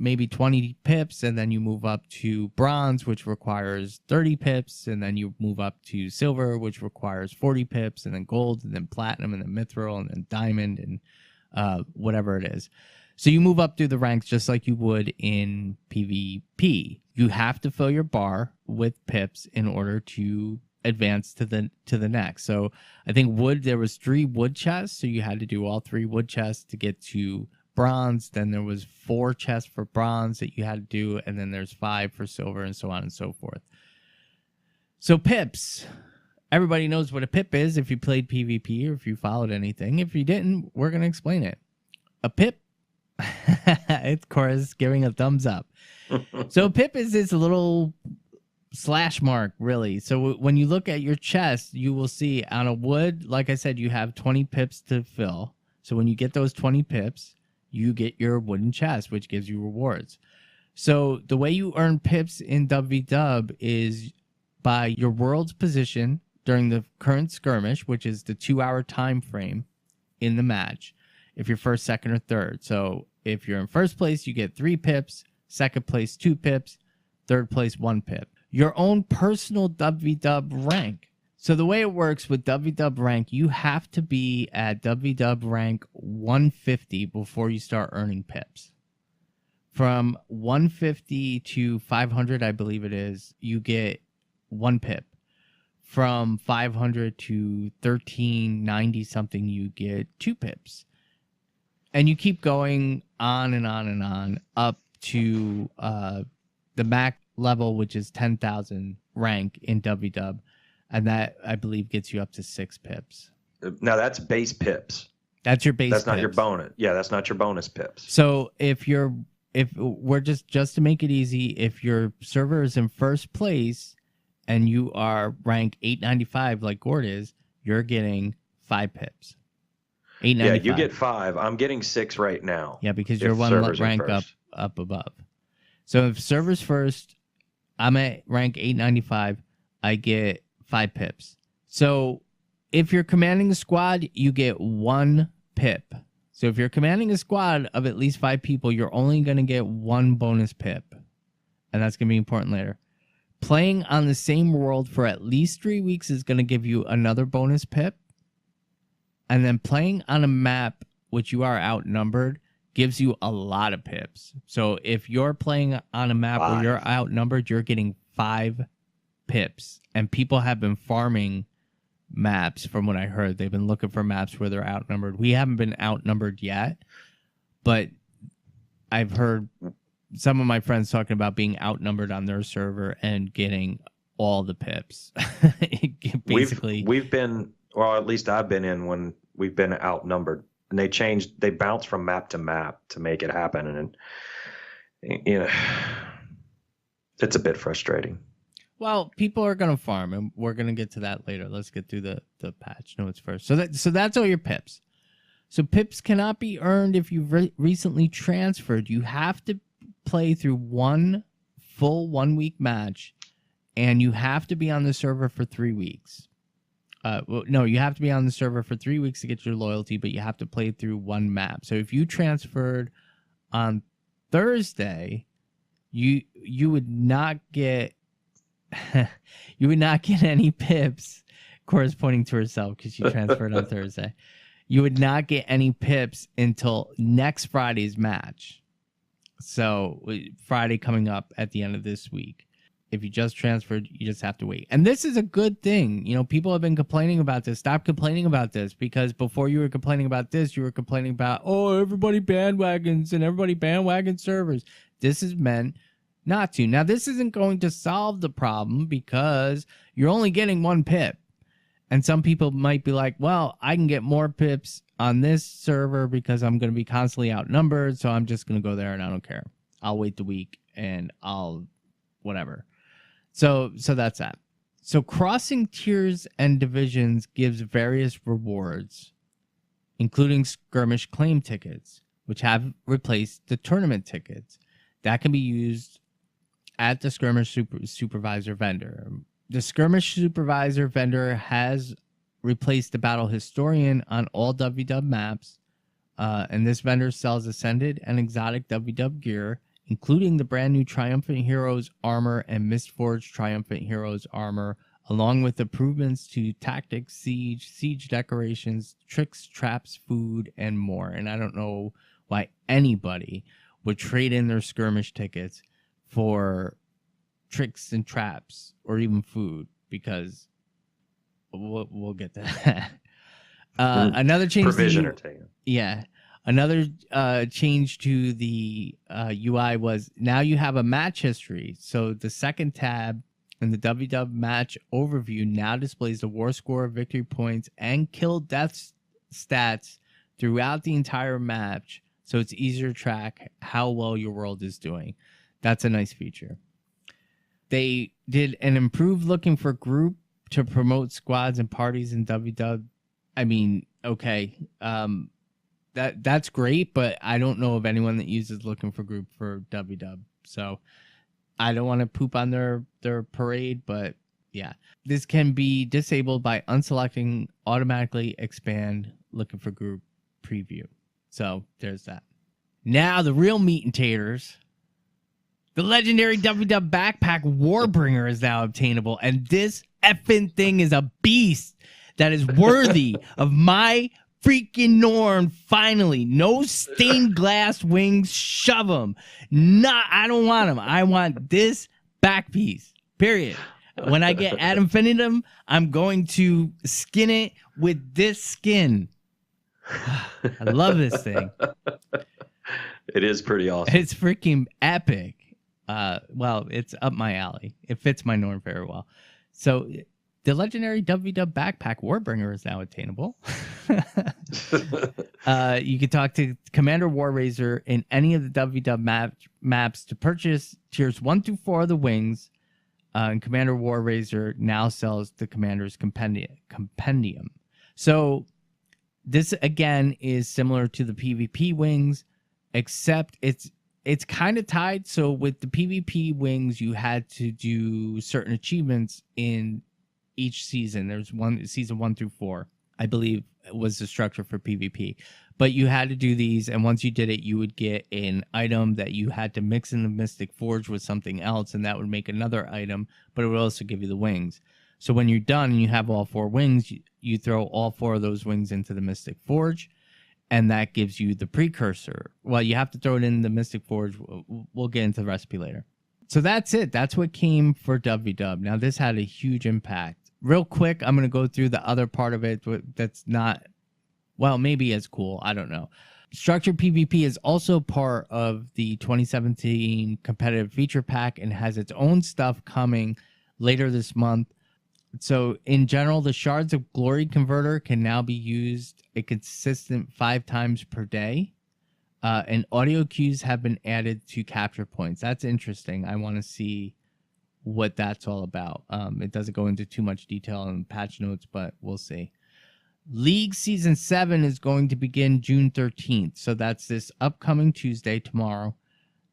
maybe 20 pips, and then you move up to bronze, which requires 30 pips, and then you move up to silver, which requires 40 pips, and then gold, and then platinum, and then mithril, and then diamond, and whatever it is. So you move up through the ranks just like you would in PvP. You have to fill your bar with pips in order to advance to the next. So I think there was 3 wood chests, so you had to do all 3 wood chests to get to bronze. Then there was 4 chests for bronze that you had to do, and then there's 5 for silver, and so on and so forth. So pips. Everybody knows what a pip is if you played PvP or if you followed anything. If you didn't, we're going to explain it. A pip, it's Kora's giving a thumbs up. So a pip is this little slash mark, really. So when you look at your chest, you will see on a wood, like I said, you have 20 pips to fill. So when you get those 20 pips, you get your wooden chest, which gives you rewards. So the way you earn pips in WW is by your world's position during the current skirmish, which is the 2-hour time frame in the match, if you're first, second, or third. So if you're in first place, you get 3 pips, second place, 2 pips, third place, 1 pip. Your own personal WW rank. So the way it works with WW rank, you have to be at WW rank 150 before you start earning pips. From 150 to 500, I believe it is, you get 1 pip. From 500 to 1390 something, you get 2 pips. And you keep going on and on and on up to the max level, which is 10,000 rank in WW. And that, I believe, gets you up to 6 pips. Now, that's base pips. That's your base That's not pips. your bonus. Yeah, that's not your bonus pips. So if we're just to make it easy, if your server is in first place and you are rank 895 like Gord is, you're getting 5 pips. 895. Yeah, you get 5. I'm getting 6 right now. Yeah, because you're one rank up above. So if server's first, I'm at rank 895, I get 5 pips. So if you're commanding a squad, you get 1 pip. So if you're commanding a squad of at least 5 people, you're only going to get 1 bonus pip. And that's going to be important later. Playing on the same world for at least 3 weeks is going to give you another bonus pip. And then playing on a map which you are outnumbered gives you a lot of pips. So if you're playing on a map where you're outnumbered, you're getting 5 pips. And people have been farming maps from what I heard. They've been looking for maps where they're outnumbered. We haven't been outnumbered yet, but I've heard some of my friends talking about being outnumbered on their server and getting all the pips. Basically, we've been, well, at least I've been in when we've been outnumbered, and they bounce from map to map to make it happen, and you know, it's a bit frustrating. Well, people are gonna farm, and we're gonna get to that later. Let's get through the patch notes first. So that's all your pips. So pips cannot be earned if you've recently transferred. You have to play through one full 1 week match, and you have to be on the server for 3 weeks. No, you have to be on the server for 3 weeks to get your loyalty, but you have to play through one map. So if you transferred on Thursday, you would not get you would not get any pips. Cora's pointing to herself because she transferred on Thursday. You would not get any pips until next Friday's match. So Friday coming up at the end of this week. If you just transferred, you just have to wait. And this is a good thing. You know, people have been complaining about this. Stop complaining about this, because before you were complaining about this, you were complaining about, oh, everybody bandwagons and everybody bandwagon servers. This is meant not to. Now, this isn't going to solve the problem because you're only getting 1 pip. And some people might be like, well, I can get more pips on this server because I'm going to be constantly outnumbered, so I'm just going to go there and I don't care. I'll wait the week and I'll whatever. So that's that. So crossing tiers and divisions gives various rewards, including skirmish claim tickets, which have replaced the tournament tickets. That can be used at the skirmish supervisor vendor. The skirmish supervisor vendor has replaced the battle historian on all WW maps, and this vendor sells ascended and exotic WW gear including the brand new Triumphant Heroes armor and Mistforged Triumphant Heroes armor, along with improvements to tactics, siege decorations, tricks, traps, food, and more. And I don't know why anybody would trade in their skirmish tickets for tricks and traps or even food, because we'll get to that. Another change. Provisioner taken. Yeah. Another change to the UI was now you have a match history. So the second tab in the WW match overview now displays the war score, victory points, and kill death stats throughout the entire match. So it's easier to track how well your world is doing. That's a nice feature. They did an improved looking for group to promote squads and parties in WW. I mean, okay. That's great, but I don't know of anyone that uses looking for group for WW. So I don't want to poop on their parade, but yeah. This can be disabled by unselecting automatically expand looking for group preview. So there's that. Now the real meat and taters. The legendary WW backpack Warbringer is now obtainable, and this effing thing is a beast that is worthy of my freaking Norn. Finally, no stained glass wings. Shove them. I don't want them. I want this back piece. Period. When I get ad infinitum, I'm going to skin it with this skin. I love this thing. It is pretty awesome. It's freaking epic. Well, it's up my alley. It fits my Norn very well. So the legendary WW backpack Warbringer is now attainable. You can talk to Commander Warraiser in any of the WW maps to purchase tiers 1 through 4 of the wings. And Commander Warraiser now sells the Commander's Compendium. So this, again, is similar to the PvP wings, except it's kind of tied. So with the PvP wings, you had to do certain achievements in each season. There's season 1 through 4, I believe, was the structure for PvP. But you had to do these, and once you did it, you would get an item that you had to mix in the Mystic Forge with something else, and that would make another item, but it would also give you the wings. So when you're done and you have all 4 wings, you throw all 4 of those wings into the Mystic Forge, and that gives you the precursor. Well, you have to throw it in the Mystic Forge. We'll get into the recipe later. So that's it. That's what came for WW. Now, this had a huge impact. Real quick, I'm going to go through the other part of it that's not, well, maybe as cool. I don't know. Structured PvP is also part of the 2017 competitive feature pack and has its own stuff coming later this month. So in general, the Shards of Glory converter can now be used a consistent 5 times per day. And audio cues have been added to capture points. That's interesting. I want to see what that's all about. It doesn't go into too much detail in patch notes, but we'll see. League Season 7 is going to begin June 13th. So that's this upcoming Tuesday, tomorrow.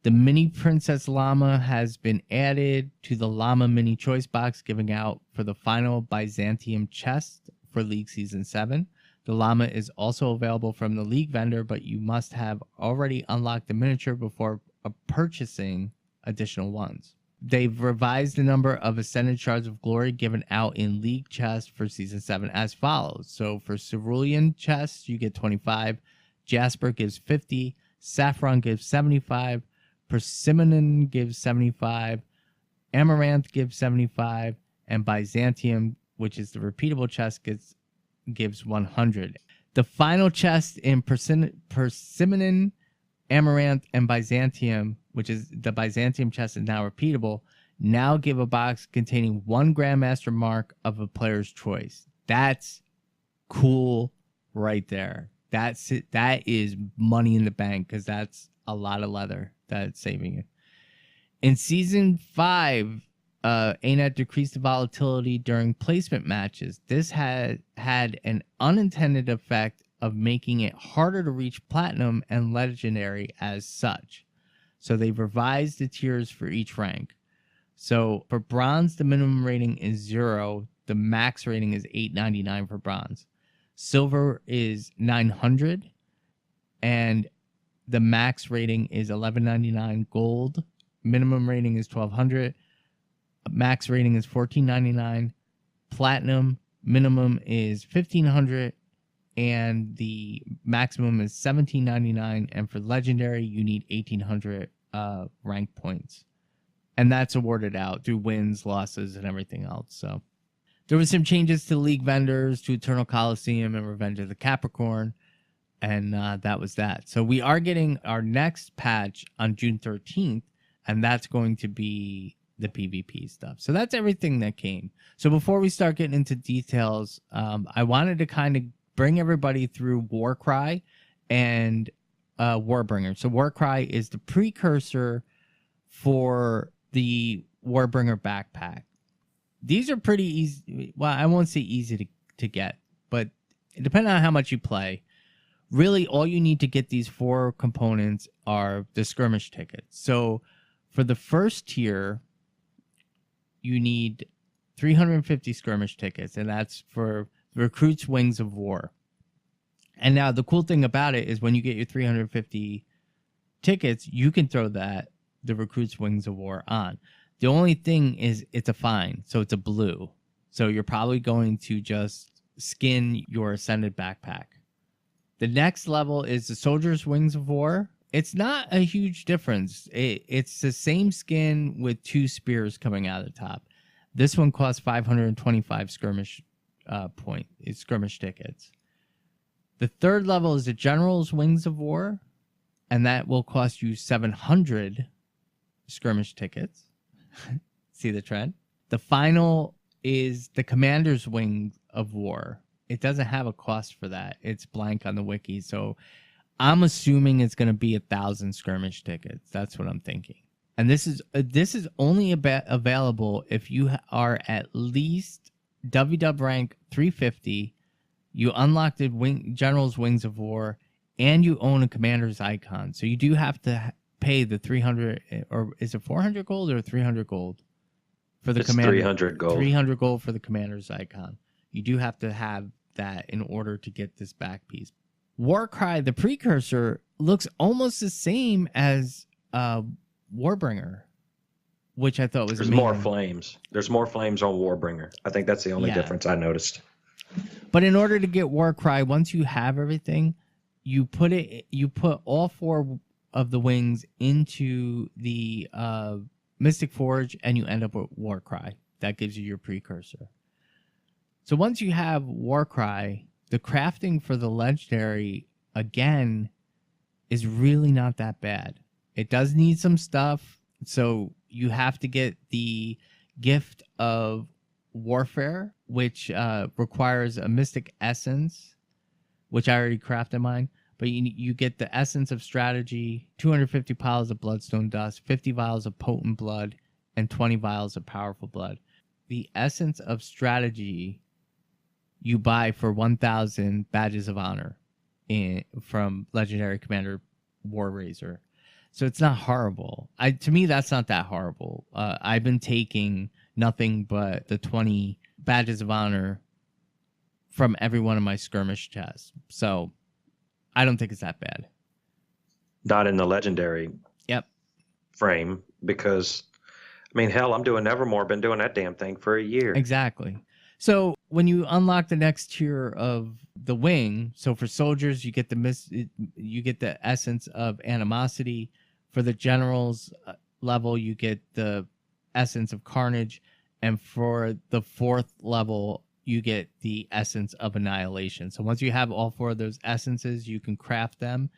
The mini Princess Llama has been added to the Llama mini choice box, giving out for the final Byzantium chest for League Season 7. The Llama is also available from the League vendor, but you must have already unlocked the miniature before purchasing additional ones. They've revised the number of Ascended Shards of Glory given out in League chests for Season 7 as follows. So for Cerulean chests, you get 25. Jasper gives 50. Saffron gives 75. Persimmon gives 75, Amaranth gives 75, and Byzantium, which is the repeatable chest, gives 100. The final chest in Persimmon, Amaranth, and Byzantium, which is the Byzantium chest is now repeatable, now give a box containing 1 Grandmaster mark of a player's choice. That's cool right there. That's it. That is money in the bank, because that's a lot of leather that's saving you. In Season 5, ANET decreased the volatility during placement matches. This had an unintended effect of making it harder to reach Platinum and Legendary as such. So they've revised the tiers for each rank. So for Bronze, the minimum rating is 0. The max rating is 899 for Bronze. Silver is 900. And The max rating is 1199 gold. Minimum rating is 1200. Max rating is 1499. Platinum minimum is 1500. And the maximum is 1799. And for legendary, you need 1800 rank points. And that's awarded out through wins, losses, and everything else. So there were some changes to League vendors, to Eternal Coliseum and Revenge of the Capricorn. And that was that. So we are getting our next patch on June 13th. And that's going to be the PvP stuff. So that's everything that came. So before we start getting into details, I wanted to kind of bring everybody through Warcry and Warbringer. So Warcry is the precursor for the Warbringer backpack. These are pretty easy. Well, I won't say easy to get, but depending on how much you play, really all you need to get these 4 components are the skirmish tickets. So for the first tier, you need 350 skirmish tickets, and that's for Recruit's Wings of War. And now the cool thing about it is when you get your 350 tickets, you can throw the Recruit's Wings of War on. The only thing is it's a fine, so it's a blue. So you're probably going to just skin your Ascended backpack. The next level is the Soldier's Wings of War. It's not a huge difference. It's the same skin with 2 spears coming out of the top. This one costs 525 skirmish skirmish tickets. The third level is the General's Wings of War, and that will cost you 700 skirmish tickets. See the trend? The final is the Commander's Wings of War. It doesn't have a cost for that. It's blank on the wiki, so I'm assuming it's going to be 1,000 skirmish tickets. That's what I'm thinking. And this is only available if you are at least WW rank 350, you unlock the General's Wings of War, and you own a Commander's Icon. So you do have to pay the 300, or is it 400 gold or 300 gold? For the Commander, 300 gold. 300 gold for the Commander's Icon. You do have to have that in order to get this back piece. Warcry, the precursor, looks almost the same as Warbringer, which I thought was There's amazing. more flames. There's more flames on Warbringer. I think that's the only difference I noticed. But in order to get Warcry, once you have everything, you put all 4 of the wings into the Mystic Forge, and you end up with Warcry. That gives you your precursor. So once you have Warcry, the crafting for the legendary, again, is really not that bad. It does need some stuff, so you have to get the Gift of Warfare, which requires a Mystic Essence, which I already crafted mine. But you get the Essence of Strategy, 250 vials of Bloodstone Dust, 50 vials of Potent Blood, and 20 vials of Powerful Blood. The Essence of Strategy you buy for 1,000 Badges of Honor from Legendary Commander Warraiser. So it's not horrible. To me, that's not that horrible. I've been taking nothing but the 20 Badges of Honor from every one of my skirmish chests. So I don't think it's that bad. Not in the legendary frame, because, I mean, hell, I'm doing Nevermore. Been doing that damn thing for a year. Exactly. So when you unlock the next tier of the wing, so for soldiers, you get the Essence of Animosity. For the generals level, you get the Essence of Carnage. And for the 4th level, you get the Essence of Annihilation. So once you have all 4 of those essences, you can craft them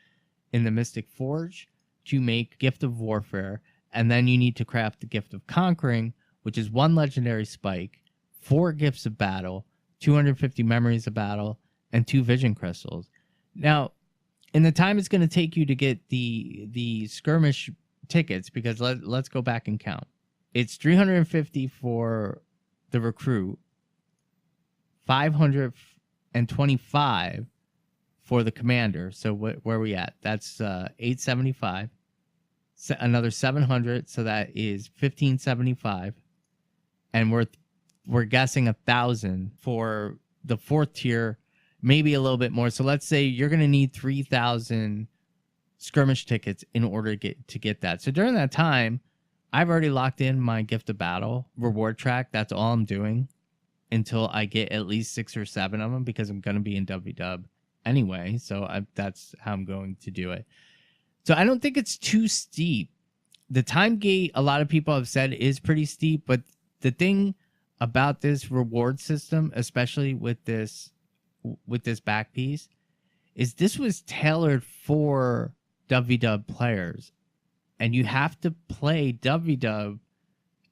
in the Mystic Forge to make Gift of Warfare. And then you need to craft the Gift of Conquering, which is 1 legendary spike, 4 Gifts of Battle, 250 Memories of Battle, and 2 Vision Crystals. Now, in the time it's going to take you to get the skirmish tickets, because let's go back and count. It's 350 for the recruit, 525 for the commander. So where are we at? That's 875. Another 700, so that is 1575. And we're guessing 1,000 for the 4th tier, maybe a little bit more. So let's say you're going to need 3,000 skirmish tickets in order to get that. So during that time, I've already locked in my gift of battle reward track. That's all I'm doing until I get at least 6 or 7 of them, because I'm going to be in WW anyway. So that's how I'm going to do it. So I don't think it's too steep. The time gate, a lot of people have said, is pretty steep, but the thing about this reward system, especially with this back piece, is this was tailored for WW players, and you have to play WW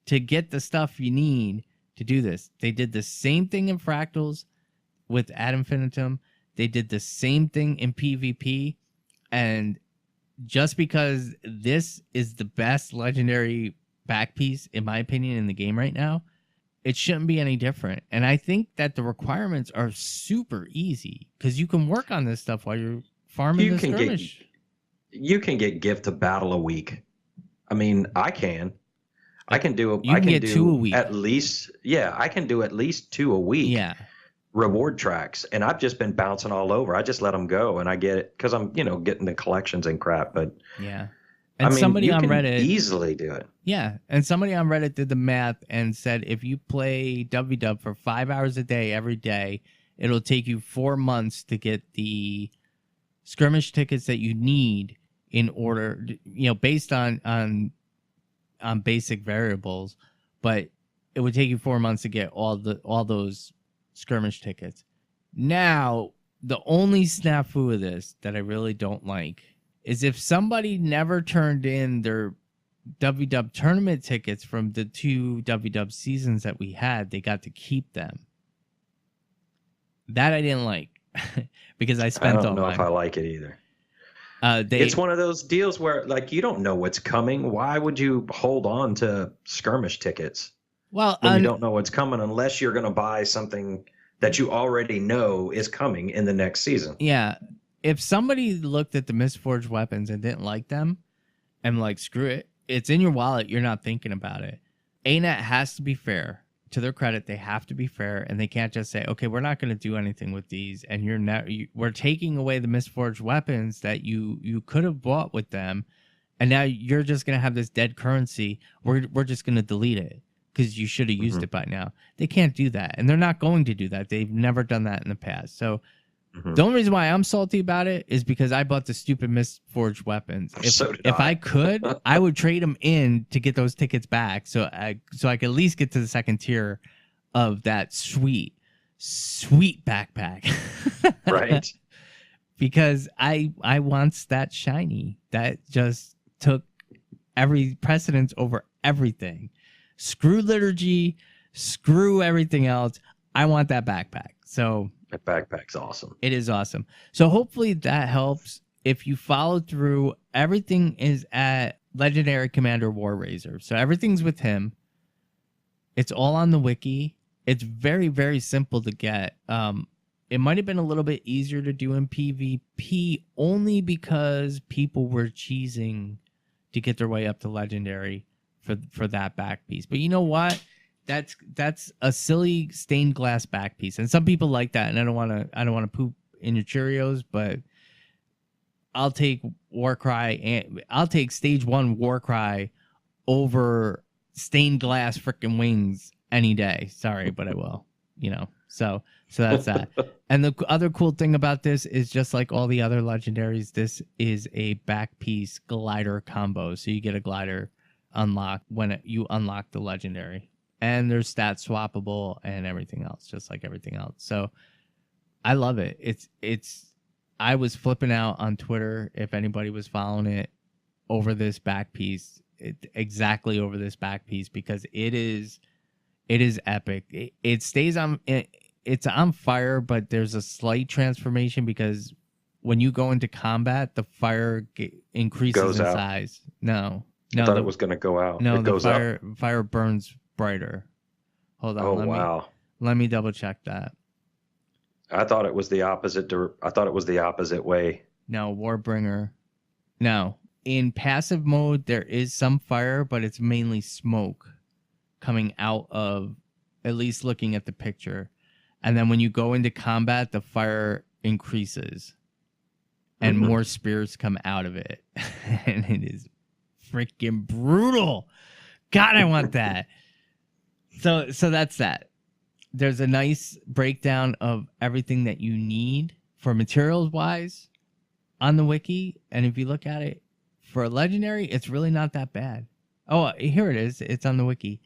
to get the stuff you need to do this. They did the same thing in Fractals with Ad Infinitum. They did the same thing in PvP, and just because this is the best legendary back piece, in my opinion, in the game right now, it shouldn't be any different. And I think that the requirements are super easy, because you can work on this stuff while you're farming the skirmish. You can get gift of battle a week. I mean, I can. I can do. You can get 2 a week. At least, yeah, I can do at least 2 a week. Yeah. Reward tracks, and I've just been bouncing all over. I just let them go, and I get it because I'm, getting the collections and crap. But yeah, and somebody on Reddit easily do it. Yeah, and somebody on Reddit did the math and said if you play WW for 5 hours a day every day, it'll take you 4 months to get the skirmish tickets that you need in order, based on basic variables, but it would take you 4 months to get all those skirmish tickets. Now, the only snafu of this that I really don't like is if somebody never turned in their WW tournament tickets from the 2 WW seasons that we had, they got to keep them. That I didn't like because I spent all mine. I don't know if I like it either. It's one of those deals where, like, you don't know what's coming. Why would you hold on to skirmish tickets? Well, when you don't know what's coming, unless you're going to buy something that you already know is coming in the next season. Yeah. If somebody looked at the Mistforged weapons and didn't like them and like, screw it, it's in your wallet, you're not thinking about it. ANET has to be fair. To their credit, they have to be fair, and they can't just say, okay, we're not going to do anything with these, and we're taking away the Mistforged weapons that you could have bought with them, and now you're just going to have this dead currency. We're just going to delete it because you should have used it by now. They can't do that, and they're not going to do that. They've never done that in the past. So the only reason why I'm salty about it is because I bought the stupid Mistforged weapons. If I could, I would trade them in to get those tickets back, so I could at least get to the second tier of that sweet backpack. Right. Because I want that shiny. That just took every precedence over everything. Screw liturgy, screw everything else. I want that backpack. So that backpack's awesome. It is awesome. So hopefully that helps. If you follow through, everything is at Legendary Commander Warraiser. So everything's with him. It's all on the wiki. It's very, very simple to get. It might have been a little bit easier to do in PvP only because people were cheesing to get their way up to Legendary for that back piece. But you know what? That's a silly stained glass back piece, and some people like that. And I don't want to poop in your Cheerios, but I'll take Warcry and I'll take Stage 1 Warcry over stained glass freaking wings any day. Sorry, but I will. So that's that. And the other cool thing about this is, just like all the other legendaries, this is a back piece glider combo. So you get a glider unlocked when you unlock the legendary. And they're stat swappable and everything else, just like everything else. So I love it. I was flipping out on Twitter if anybody was following it over this back piece, exactly over this back piece, because it is epic. It stays on. It's on fire, but there's a slight transformation because when you go into combat, the fire increases in size. No, I thought it was going to go out. No, it goes up. Fire burns brighter. Hold on. Wow. Let me double check that. I thought it was the opposite. I thought it was the opposite way. No, Warbringer. No. In passive mode, there is some fire, but it's mainly smoke coming out of, at least looking at the picture. And then when you go into combat, the fire increases. and more spears come out of it. And it is freaking brutal. God, I want that. So that's that. There's a nice breakdown of everything that you need for materials wise on the wiki. And if you look at it for a legendary, it's really not that bad. Oh, here it is. It's on the wiki.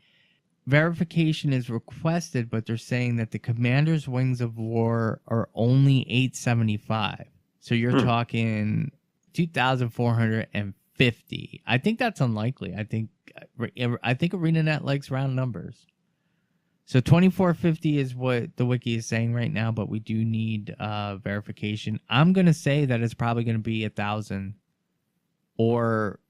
Verification is requested, but they're saying that the Commander's Wings of War are only 875. So you're talking 2,450. I think that's unlikely. I think ArenaNet likes round numbers. So 2450 is what the wiki is saying right now, but we do need verification. I'm going to say that it's probably going to be 1,000 or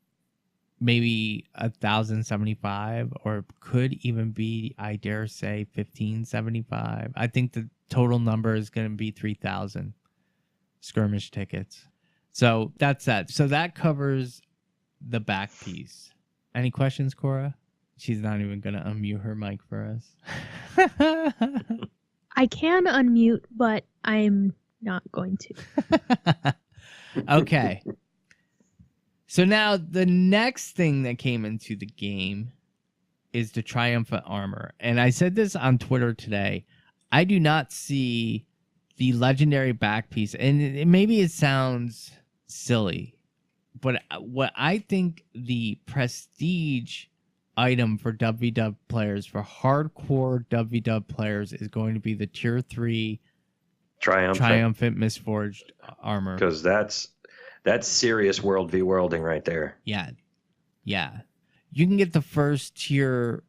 maybe 1,075, or could even be, I dare say, 1,575. I think the total number is going to be 3,000 skirmish tickets. So that's that. So that covers the back piece. Any questions, Kora? She's not even going to unmute her mic for us. I can unmute, but I'm not going to. Okay. So now the next thing that came into the game is the triumphant armor. And I said this on Twitter today. I do not see the legendary back piece. And maybe it sounds silly, but what I think the prestige item for WW players, for hardcore WW players, is going to be the tier 3 triumphant misforged armor, because that's serious world v worlding right there. Yeah You can get the first tier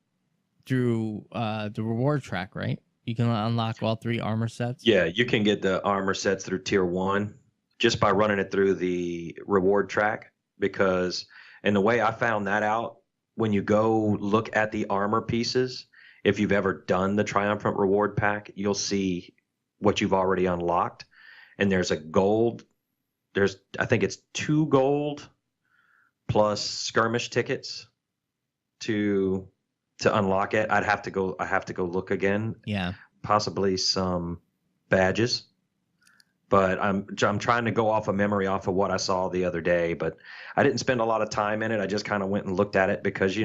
through the reward track, right? You can unlock all 3 armor sets. Yeah, you can get the armor sets through tier 1 just by running it through the reward track, because, and the way I found that out, when you go look at the armor pieces, if you've ever done the Triumphant Reward Pack, you'll see what you've already unlocked. And there's a gold, I think it's 2 gold plus skirmish tickets to unlock it. I have to go look again. Yeah. Possibly some badges. But I'm trying to go off of memory, off of what I saw the other day. But I didn't spend a lot of time in it. I just kind of went and looked at it because,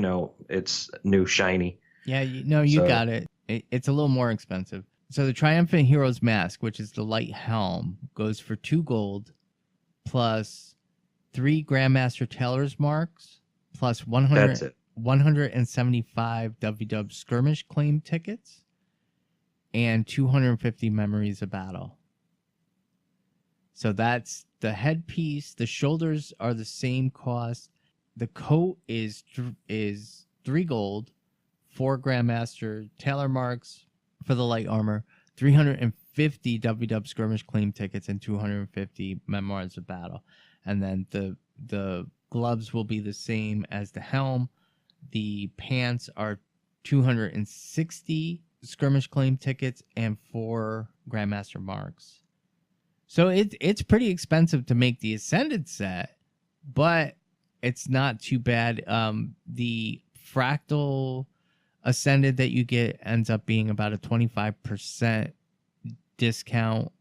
it's new shiny. Yeah, you got it. It's a little more expensive. So the Triumphant Hero's Mask, which is the light helm, goes for 2 gold plus 3 Grandmaster Tailor's Marks plus 175 WW Skirmish Claim tickets and 250 Memories of Battle. So that's the headpiece. The shoulders are the same cost. The coat is 3 gold, 4 Grandmaster Tailor Marks for the light armor, 350 WW Skirmish Claim tickets, and 250 Memoirs of Battle. And then the gloves will be the same as the helm. The pants are 260 Skirmish Claim tickets and 4 Grandmaster Marks. So it's pretty expensive to make the Ascended set, but it's not too bad. The Fractal Ascended that you get ends up being about a 25% discount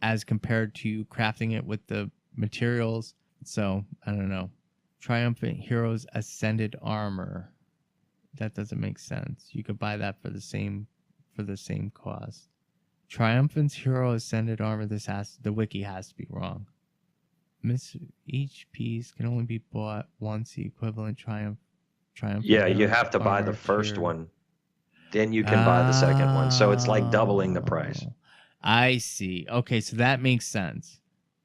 as compared to crafting it with the materials. So, I don't know. Triumphant Heroes Ascended Armor. That doesn't make sense. You could buy that for the same cost. Triumphant Hero Ascended Armor. The wiki has to be wrong. Each piece can only be bought once. The equivalent Triumph. Yeah, you have to buy the first one, then you can buy the second one. So it's like doubling the price. I see. Okay, so that makes sense.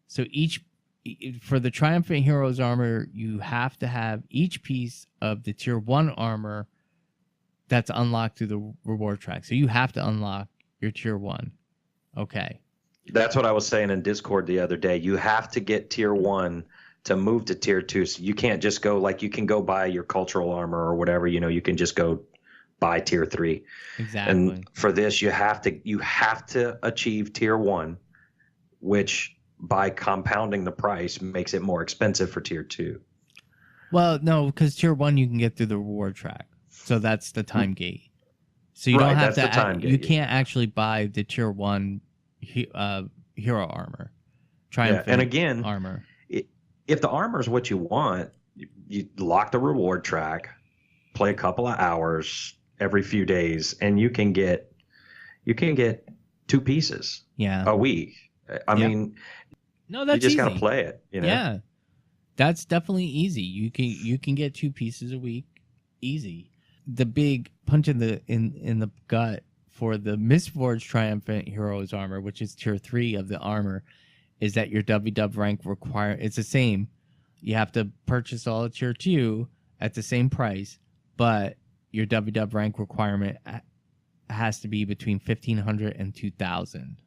So for the Triumphant Heroes armor, you have to have each piece of the tier 1 armor that's unlocked through the reward track. So you have to unlock your tier 1. Okay. That's what I was saying in Discord the other day. You have to get tier 1 to move to tier 2. So you can't just go, like, you can go buy your cultural armor or whatever, you can just go buy tier 3. Exactly. And for this, you have to achieve tier 1, which by compounding the price makes it more expensive for tier 2. Well, no, because tier 1 you can get through the reward track. So that's the time gate. So you don't have to. You can't actually buy the tier 1 hero armor. Triumphant and again, armor. If the armor is what you want, you lock the reward track, play a couple of hours every few days, and you can get 2 pieces a week. I mean, no, that's you just easy. got to play it. Yeah, that's definitely easy. You can get 2 pieces a week, easy. The big punch in the gut for the Mistforged Triumphant Heroes armor, which is tier 3 of the armor, is that your WW rank it's the same. You have to purchase all of tier 2 at the same price, but your WW rank requirement has to be between 1,500 and 2,000.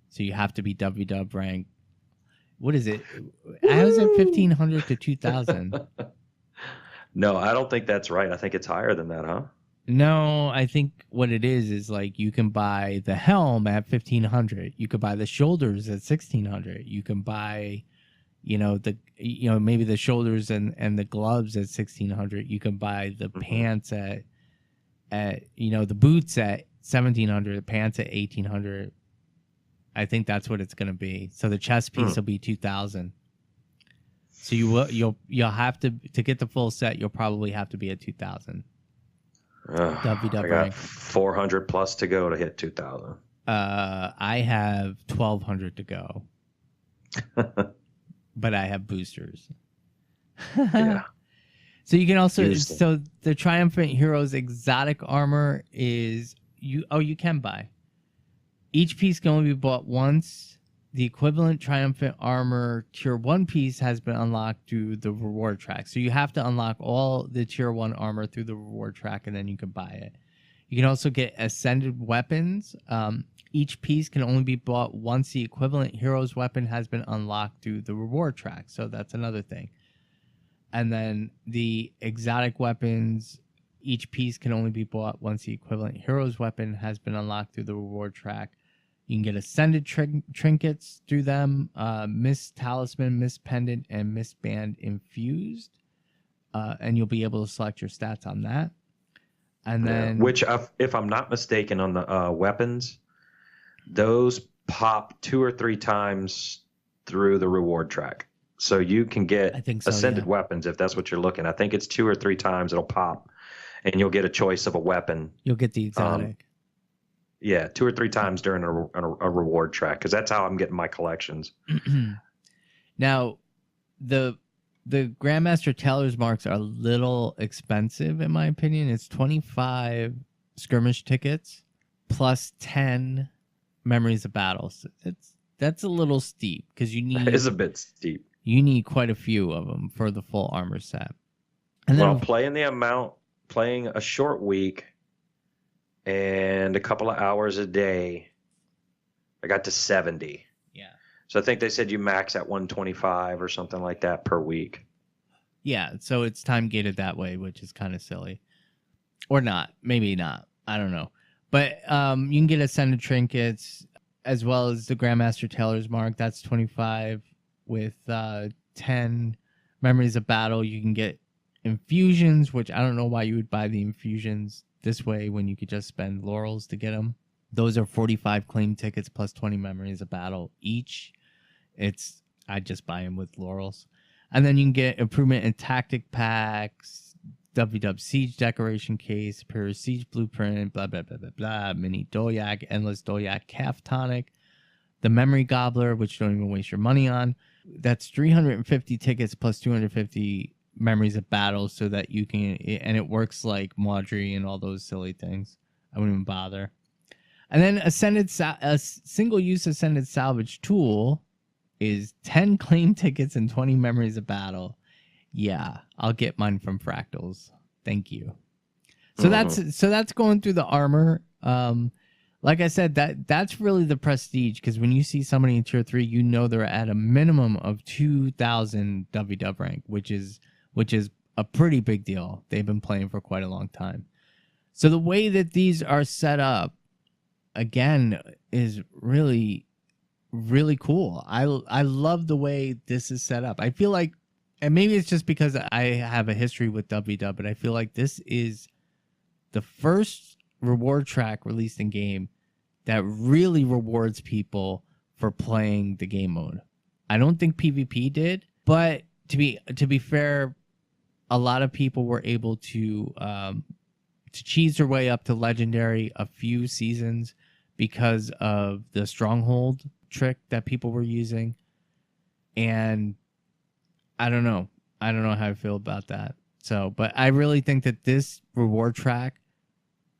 So you have to be WW rank. What is it? How is it 1,500 to 2,000? No, I don't think that's right. I think it's higher than that, huh? No, I think what it is like you can buy the helm at 1,500. You could buy the shoulders at 1,600. You can buy, maybe the shoulders and the gloves at 1,600. You can buy the pants at the boots at 1,700, the pants at 1,800. I think that's what it's going to be. So the chest piece will be 2,000. So you'll have to get the full set. You'll probably have to be at 2,000. I got 400 plus to go to hit 2,000. I have 1,200 to go, but I have boosters. Yeah. So you can also the Triumphant Heroes exotic armor is you can buy. Each piece can only be bought once. The equivalent Triumphant armor tier 1 piece has been unlocked through the reward track. So you have to unlock all the tier 1 armor through the reward track, and then you can buy it. You can also get ascended weapons. Each piece can only be bought once the equivalent hero's weapon has been unlocked through the reward track. So that's another thing. And then the exotic weapons, each piece can only be bought once the equivalent hero's weapon has been unlocked through the reward track. You can get ascended trinkets through them, Miss Talisman, Miss Pendant, and Miss Band infused. And you'll be able to select your stats on that. And then, which, if I'm not mistaken, on the weapons, those pop 2 or 3 times through the reward track. So you can get ascended weapons if that's what you're looking. I think it's 2 or 3 times it'll pop, and you'll get a choice of a weapon. You'll get the exotic. 2 or 3 times during a reward track, because that's how I'm getting my collections. Now, the Grandmaster Tailor's marks are a little expensive, in my opinion. It's 25 skirmish tickets plus 10 memories of battles. That's a little steep because you need. It is a bit steep. You need quite a few of them for the full armor set. And then playing a short week and a couple of hours a day, I got to 70. Yeah. So I think they said you max at 125 or something like that per week. Yeah, so it's time gated that way, which is kind of silly. Or not. Maybe not. I don't know. But you can get ascended trinkets as well as the Grandmaster Tailor's mark. That's 25 with 10 memories of battle. You can get infusions, which I don't know why you would buy the infusions this way when you could just spend laurels to get them. Those are 45 claim tickets plus 20 memories of battle each. I just buy them with laurels. And then you can get improvement in tactic packs, WW Siege decoration case, Superior Siege blueprint, blah, blah, blah, blah, blah, mini Dolyak, endless Dolyak calf tonic, the memory gobbler, which you don't even waste your money on. That's 350 tickets plus 250 memories of battle, so that you can, and it works like Maudry and all those silly things. I wouldn't even bother. And then a single-use ascended salvage tool is 10 claim tickets and 20 memories of battle. Yeah, I'll get mine from Fractals. Thank you. So that's going through the armor. Like I said, that's really the prestige, because when you see somebody in tier 3, you know they're at a minimum of 2,000 WW rank, which is a pretty big deal. They've been playing for quite a long time. So the way that these are set up, again, is really, really cool. I love the way this is set up. I feel like, and maybe it's just because I have a history with WW, but I feel like this is the first reward track released in game that really rewards people for playing the game mode. I don't think PvP did, but to be fair, a lot of people were able to cheese their way up to legendary a few seasons because of the stronghold trick that people were using. And I don't know how I feel about that. So, but I really think that this reward track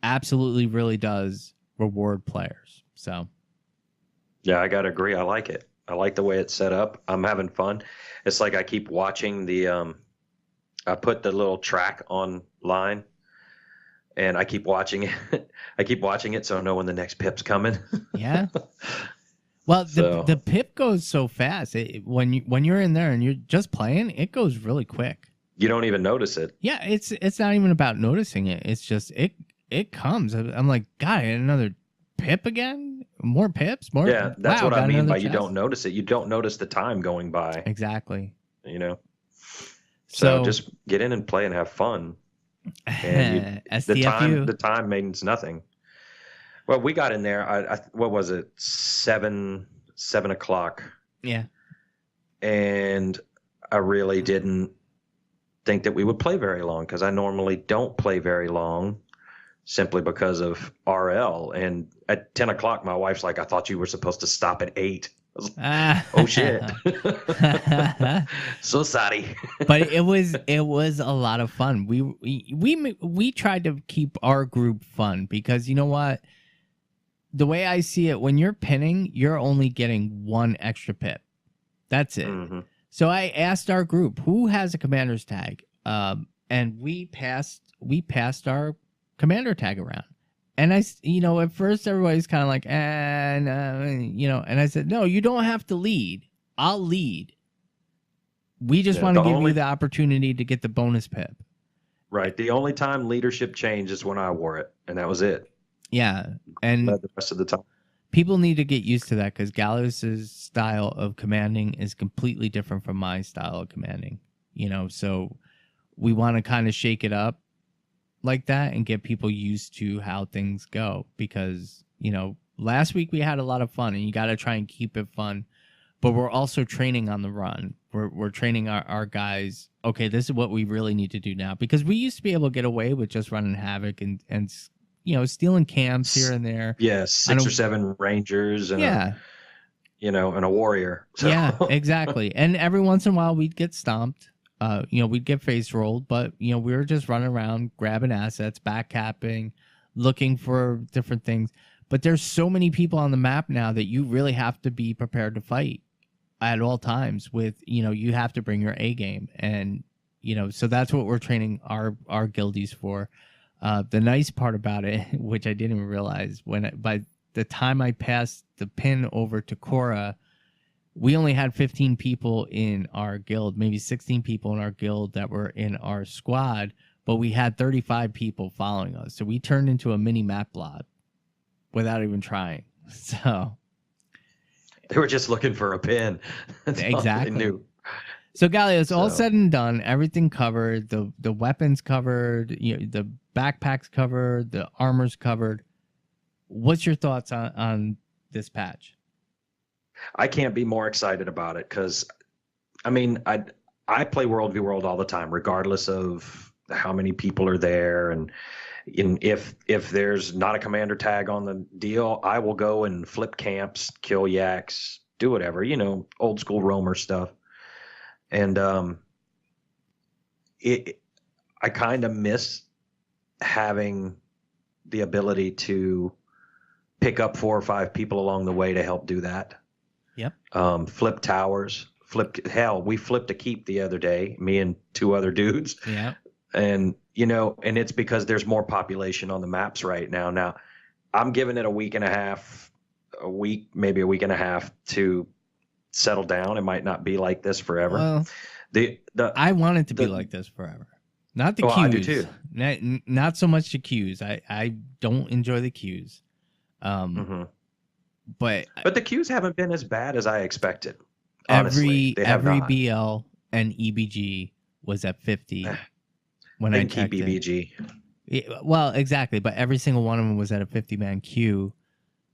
absolutely really does reward players. So, yeah, I gotta agree. I like it. I like the way it's set up. I'm having fun. It's like I keep watching the I put the little track online and I keep watching it. I keep watching it so I know when the next pip's coming. yeah. Well, So, the pip goes so fast. When you're in there and you're just playing, it goes really quick. you don't even notice it. Yeah, it's not even about noticing it. It's just it comes. I'm like, God, another pip again? More pips? More? Yeah, that's what I got mean another by you chest? don't notice it. You don't notice the time going by, Exactly. you know? So just get in and play and have fun. And STFU. the time means nothing. Well, we got in there. I what was it? 7 o'clock, Yeah. and I really didn't think that we would play very long because I normally don't play very long, simply because of RL. And at 10 o'clock, my wife's like, "I thought you were supposed to stop at 8." I was like, oh shit! So sorry. But it was a lot of fun. We tried to keep our group fun because you know what? The way I see it, when you're pinning, you're only getting one extra pip. That's it. Mm-hmm. So I asked our group who has a commander's tag, and we passed our commander tag around. And at first everybody's kind of like, and I said, no, you don't have to lead. I'll lead. We just want to give you the opportunity to get the bonus pip. Right. The only time leadership changed is when I wore it, and that was it. Yeah. And the rest of the time, people need to get used to that because Gallios' style of commanding is completely different from my style of commanding. So we want to kind of shake it up like that and get people used to how things go because, last week we had a lot of fun and you got to try and keep it fun, but we're also training on the run. We're training our guys. Okay, this is what we really need to do now because we used to be able to get away with just running havoc and stealing camps here and there. Yeah, 6 or 7 rangers and and a warrior. So. Yeah, exactly. And every once in a while we'd get stomped. We'd get face rolled, but we were just running around, grabbing assets, backcapping, looking for different things. But there's so many people on the map now that you really have to be prepared to fight at all times with, you have to bring your A game. And, so that's what we're training our guildies for. The nice part about it, which I didn't even realize, by the time I passed the pin over to Kora, we only had 15 people in our guild, maybe 16 people in our guild that were in our squad, but we had 35 people following us. So we turned into a mini map blob without even trying. So they were just looking for a pin. That's exactly. All they knew. So Gallios, all said and done, everything covered, the weapons covered, the backpacks covered, the armor's covered. What's your thoughts on this patch? I can't be more excited about it because, I play World v World all the time, regardless of how many people are there. And if there's not a commander tag on the deal, I will go and flip camps, kill yaks, do whatever, old school roamer stuff. And I kind of miss having the ability to pick up 4 or 5 people along the way to help do that. Yep. Flip towers. We flipped a keep the other day, me and 2 other dudes. Yeah. And, and it's because there's more population on the maps right now. Now, I'm giving it maybe a week and a half to settle down. It might not be like this forever. Well, I want it to be like this forever. Not the queues. I do too. Not so much the queues. I don't enjoy the queues. But the queues haven't been as bad as I expected. Honestly, every BL and EBG was at 50 when I checked keep EBG. Well, exactly, but every single one of them was at a 50-man queue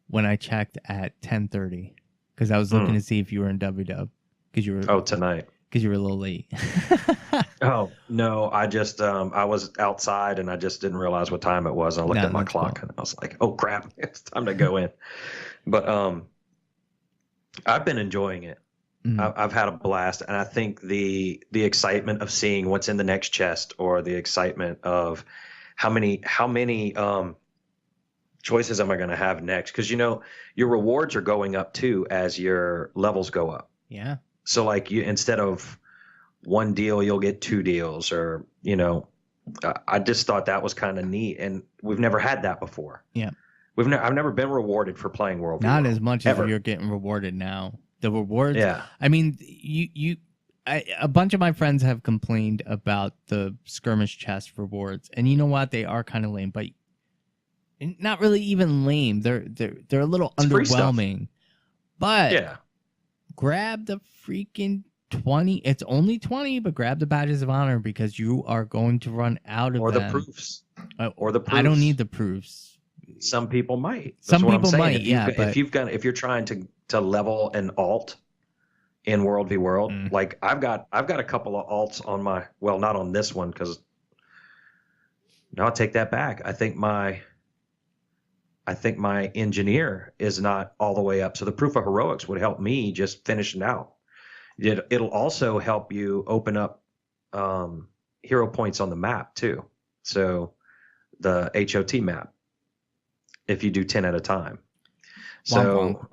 when I checked at 10:30 because I was looking to see if you were in WW. Tonight. Because you were a little late. Oh, no, I just I was outside and I just didn't realize what time it was. I looked at my clock and I was like, "Oh crap, it's time to go in." But I've been enjoying it. I've had a blast, and I think the excitement of seeing what's in the next chest, or the excitement of how many choices am I going to have next? Because your rewards are going up too as your levels go up. Yeah. So like instead of one deal, you'll get 2 deals, or I just thought that was kind of neat, and we've never had that before. Yeah. I've never been rewarded for playing World. Not as much as you're getting rewarded now. The rewards. Yeah. I mean, a bunch of my friends have complained about the skirmish chest rewards, and you know what? They are kind of lame, but not really even lame. They're a little underwhelming. But yeah, grab the freaking 20. It's only 20, but grab the badges of honor, because you are going to run out of them. The proofs. Or the proofs. I don't need the proofs. Some people might. Some people might. If you're trying to level an alt in World v World, like I've got a couple of alts on my, well, not on this one, because no, I'll take that back. I think my engineer is not all the way up, so the proof of heroics would help me just finishing out. It'll also help you open up hero points on the map too. So the HOT map, if you do 10 at a time. So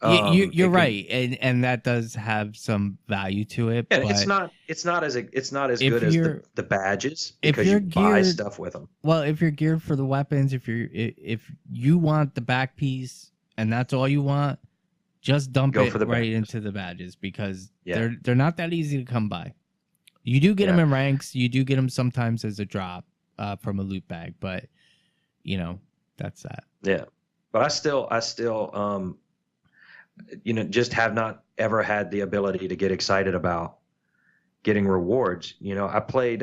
you're right, and that does have some value to it. And but it's not as good as the badges, because you buy stuff with them. Well, if you're geared for the weapons, if you want the back piece and that's all you want, just dump it right into the badges, because they're not that easy to come by. You do get them in ranks. You do get them sometimes as a drop from a loot bag, but that's that. Yeah, but I still just have not ever had the ability to get excited about getting rewards. I played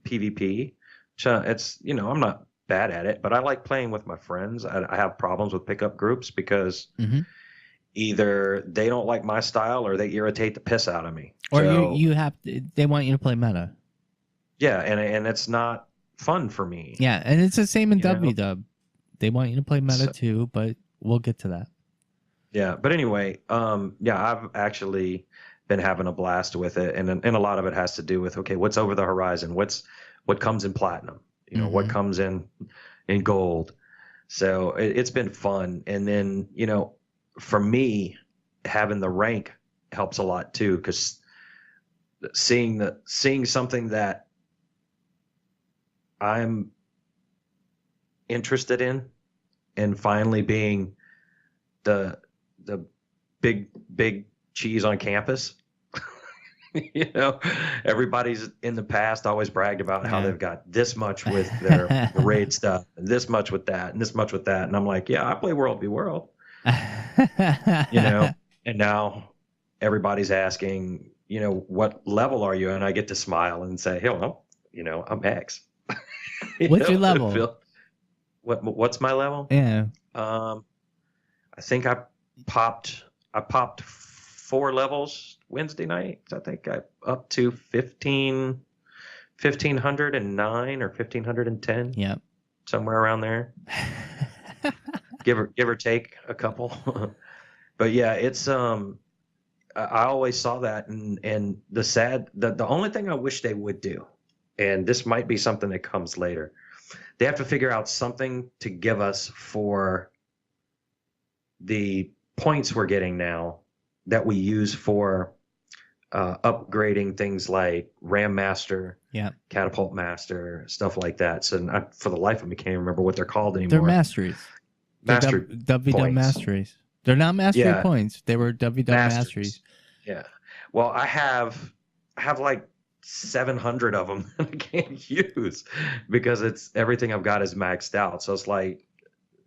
PvP. So it's, I'm not bad at it, but I like playing with my friends. I have problems with pickup groups because either they don't like my style or they irritate the piss out of me. Or they want you to play meta. Yeah, and it's not fun for me. Yeah, and it's the same in WW. They want you to play meta too, but we'll get to that. Yeah, but anyway, I've actually been having a blast with it, and a lot of it has to do with, okay, what's over the horizon? What comes in platinum? What comes in gold? So it's been fun, and then for me, having the rank helps a lot too, because seeing something that I'm interested in, and finally being the big cheese on campus. Everybody's in the past always bragged about how they've got this much with their raid stuff, and this much with that, and this much with that. And I'm like, yeah, I play World v World. And now everybody's asking, what level are you? And I get to smile and say, hello, I'm X. What's your level? What's my level? Yeah. I think I popped 4 levels Wednesday night. I think I up to 1509 or 1510. Yeah. Somewhere around there. give or take a couple. But yeah, it's I always saw that, and the only thing I wish they would do, and this might be something that comes later, they have to figure out something to give us for the points we're getting now that we use for upgrading things like Ram Master, Catapult Master, stuff like that. So for the life of me, can't even remember what they're called anymore. They're masteries. Mastery WW masteries. They're not mastery points. They were WW masteries. Yeah. Well, I have like 700 of them that I can't use because it's everything I've got is maxed out. So it's like,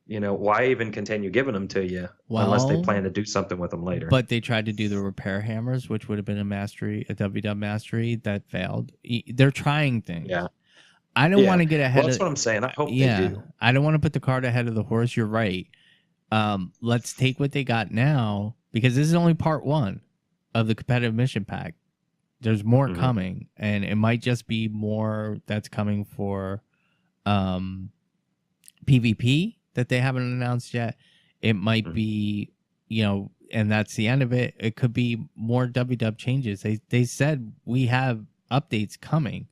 why even continue giving them to you unless they plan to do something with them later? But they tried to do the repair hammers, which would have been a WW mastery that failed. They're trying things. Yeah. I don't want to get ahead. That's what I'm saying. I hope they do. I don't want to put the cart ahead of the horse. You're right. Let's take what they got now because this is only part 1 of the competitive mission pack. There's more coming, and it might just be more that's coming for PvP that they haven't announced yet. It might be, and that's the end of it. It could be more WW changes. They said we have updates coming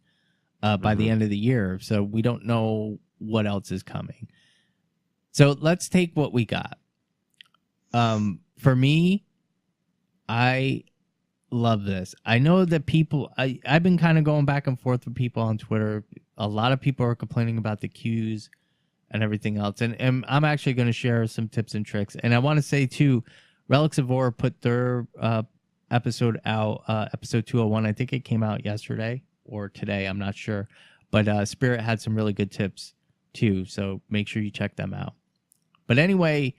by the end of the year, so we don't know what else is coming. So let's take what we got. For me, I love this. I know that people, I've been kind of going back and forth with people on Twitter. A lot of people are complaining about the queues and everything else. And I'm actually going to share some tips and tricks. And I want to say, too, Relics of War put their episode out, episode 201. I think it came out yesterday or today. I'm not sure. But Spirit had some really good tips, too. So make sure you check them out. But anyway,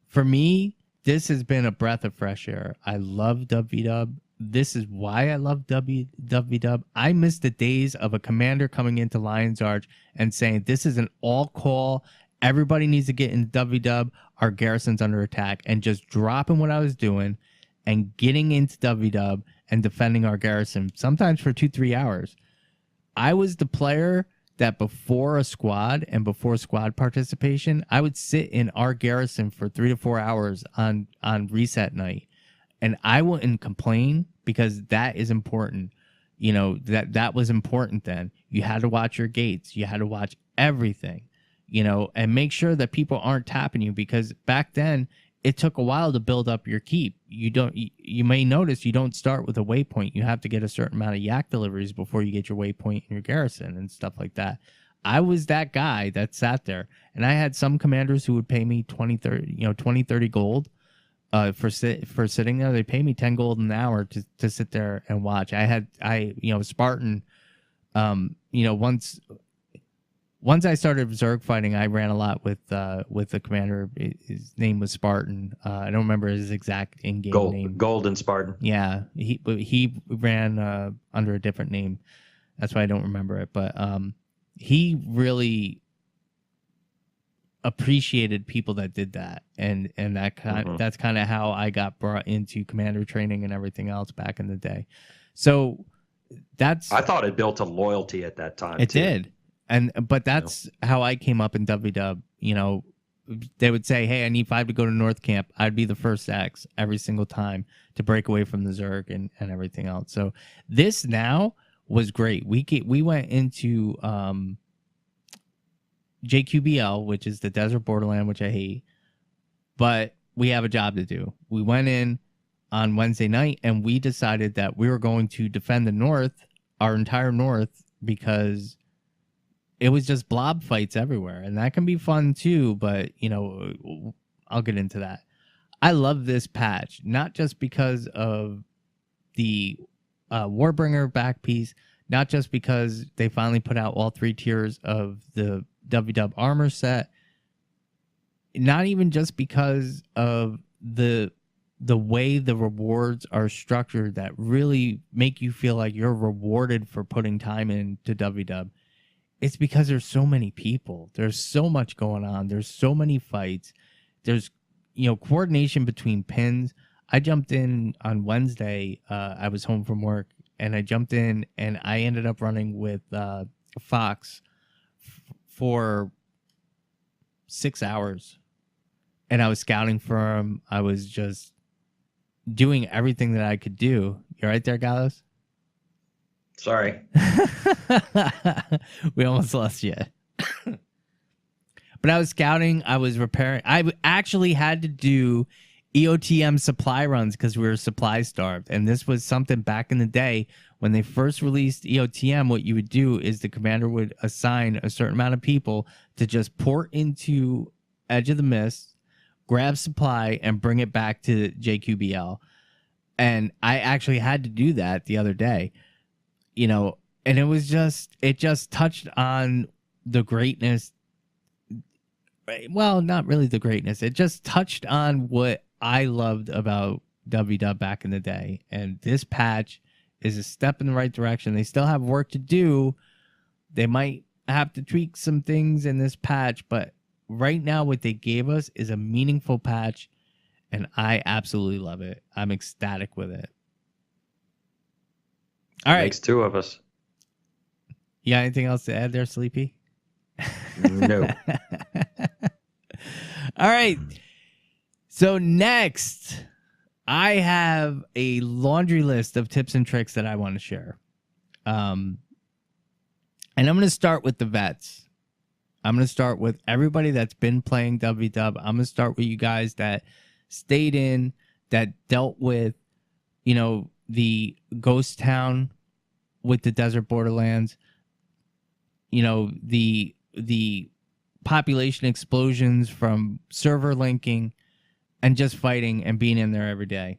for me, this has been a breath of fresh air. I love WW. This is why I love WW. I miss the days of a commander coming into Lion's Arch and saying, this is an all call. Everybody needs to get in WW. Our garrison's under attack. And just dropping what I was doing and getting into WW and defending our garrison, sometimes for 2-3 hours. I was the player that before a squad and before squad participation, I would sit in our garrison for 3 to 4 hours on reset night. And I wouldn't complain because that is important. That was important then. You had to watch your gates. You had to watch everything, and make sure that people aren't tapping you, because back then it took a while to build up your keep. You may notice you don't start with a waypoint. You have to get a certain amount of yak deliveries before you get your waypoint in your garrison and stuff like that. I was that guy that sat there, and I had some commanders who would pay me 20, 30 gold for sitting there. They pay me 10 gold an hour to sit there and watch. Spartan, once I started Zerg fighting, I ran a lot with the commander. His name was Spartan. I don't remember his exact in-game name. Golden Spartan. Yeah, he ran under a different name. That's why I don't remember it. But he really appreciated people that did that, and that's kind of how I got brought into commander training and everything else back in the day. So I thought it built a loyalty at that time. It did. But that's how I came up in WW. They would say, hey, I need 5 to go to North Camp. I'd be the first X every single time to break away from the Zerg and everything else. So this now was great. We went into JQBL, which is the Desert Borderland, which I hate. But we have a job to do. We went in on Wednesday night, and we decided that we were going to defend the North, our entire North, because it was just blob fights everywhere, and that can be fun too, but I'll get into that. I love this patch, not just because of the Warbringer back piece, not just because they finally put out all 3 tiers of the WW armor set, not even just because of the way the rewards are structured that really make you feel like you're rewarded for putting time into WW. It's because there's so many people. There's so much going on. There's so many fights. There's, coordination between pins. I jumped in on Wednesday. I was home from work, and I jumped in, and I ended up running with Fox for 6 hours. And I was scouting for him. I was just doing everything that I could do. You right there, Gallios? Sorry. We almost lost you. But I was scouting. I was repairing. I actually had to do EOTM supply runs because we were supply starved. And this was something back in the day when they first released EOTM. What you would do is the commander would assign a certain amount of people to just port into Edge of the Mist, grab supply, and bring it back to JQBL. And I actually had to do that the other day. And it just touched on the greatness. Well, not really the greatness. It just touched on what I loved about WW back in the day. And this patch is a step in the right direction. They still have work to do. They might have to tweak some things in this patch, but right now what they gave us is a meaningful patch. and I absolutely love it. I'm ecstatic with it. All right. Makes two of us. You got anything else to add there, Sleepy? No. All right. So next, I have a laundry list of tips and tricks that I want to share. And I'm going to start with the vets. I'm going to start with everybody that's been playing WW. I'm going to start with you guys that stayed in, that dealt with, the ghost town with the desert borderlands, the population explosions from server linking and just fighting and being in there every day.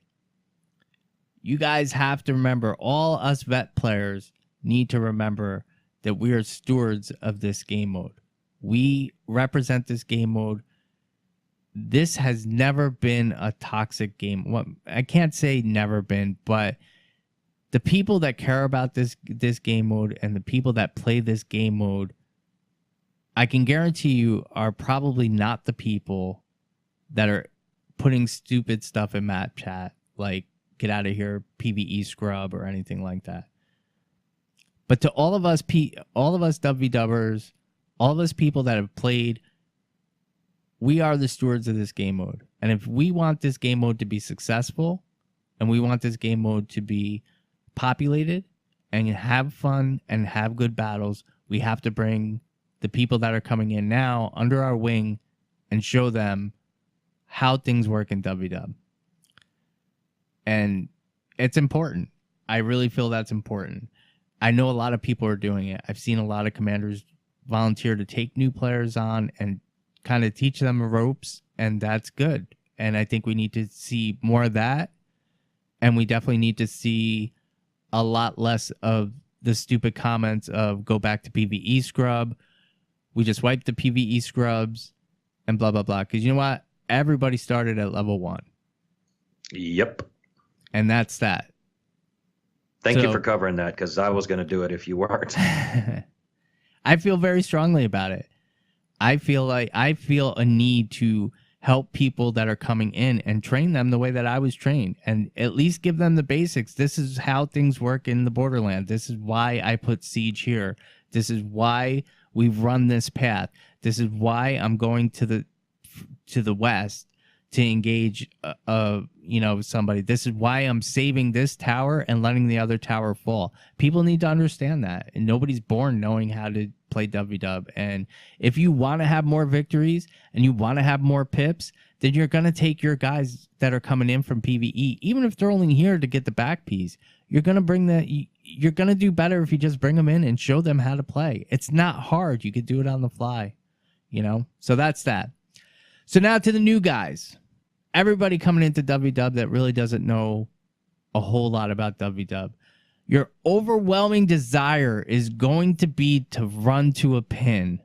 You guys have to remember, all us vet players need to remember that we are stewards of this game mode. We represent this game mode. This has never been a toxic game. Well, I can't say never been, but the people that care about this game mode and the people that play this game mode, I can guarantee you, are probably not the people that are putting stupid stuff in map chat, like get out of here, PvE scrub, or anything like that. But to all of us WWers, all of us people that have played, we are the stewards of this game mode. And if we want this game mode to be successful, and we want this game mode to be populated and have fun and have good battles, we have to bring the people that are coming in now under our wing and show them how things work in WW. And it's important. I really feel that's important. I know a lot of people are doing it. I've seen a lot of commanders volunteer to take new players on and kind of teach them the ropes, and that's good. And I think we need to see more of that. And we definitely need to see a lot less of the stupid comments of go back to PvE scrub. We just wiped the PvE scrubs and blah, blah, blah. Because you know what? Everybody started at level 1. Yep. And that's that. Thank you for covering that, because I was going to do it if you weren't. I feel very strongly about it. I feel a need to help people that are coming in and train them the way that I was trained, and at least give them the basics. This is how things work in the Borderlands. This is why I put Siege here. This is why we've run this path. This is why I'm going to the west to engage somebody. This is why I'm saving this tower and letting the other tower fall. People need to understand that, and nobody's born knowing how to play WW. And if you want to have more victories and you want to have more pips, then you're going to take your guys that are coming in from PvE, even if they're only here to get the back piece. You're going to do better if you just bring them in and show them how to play. It's not hard. You could do it on the fly, So that's that. So now to the new guys. Everybody coming into WW that really doesn't know a whole lot about WW. Your overwhelming desire is going to be to run to a pin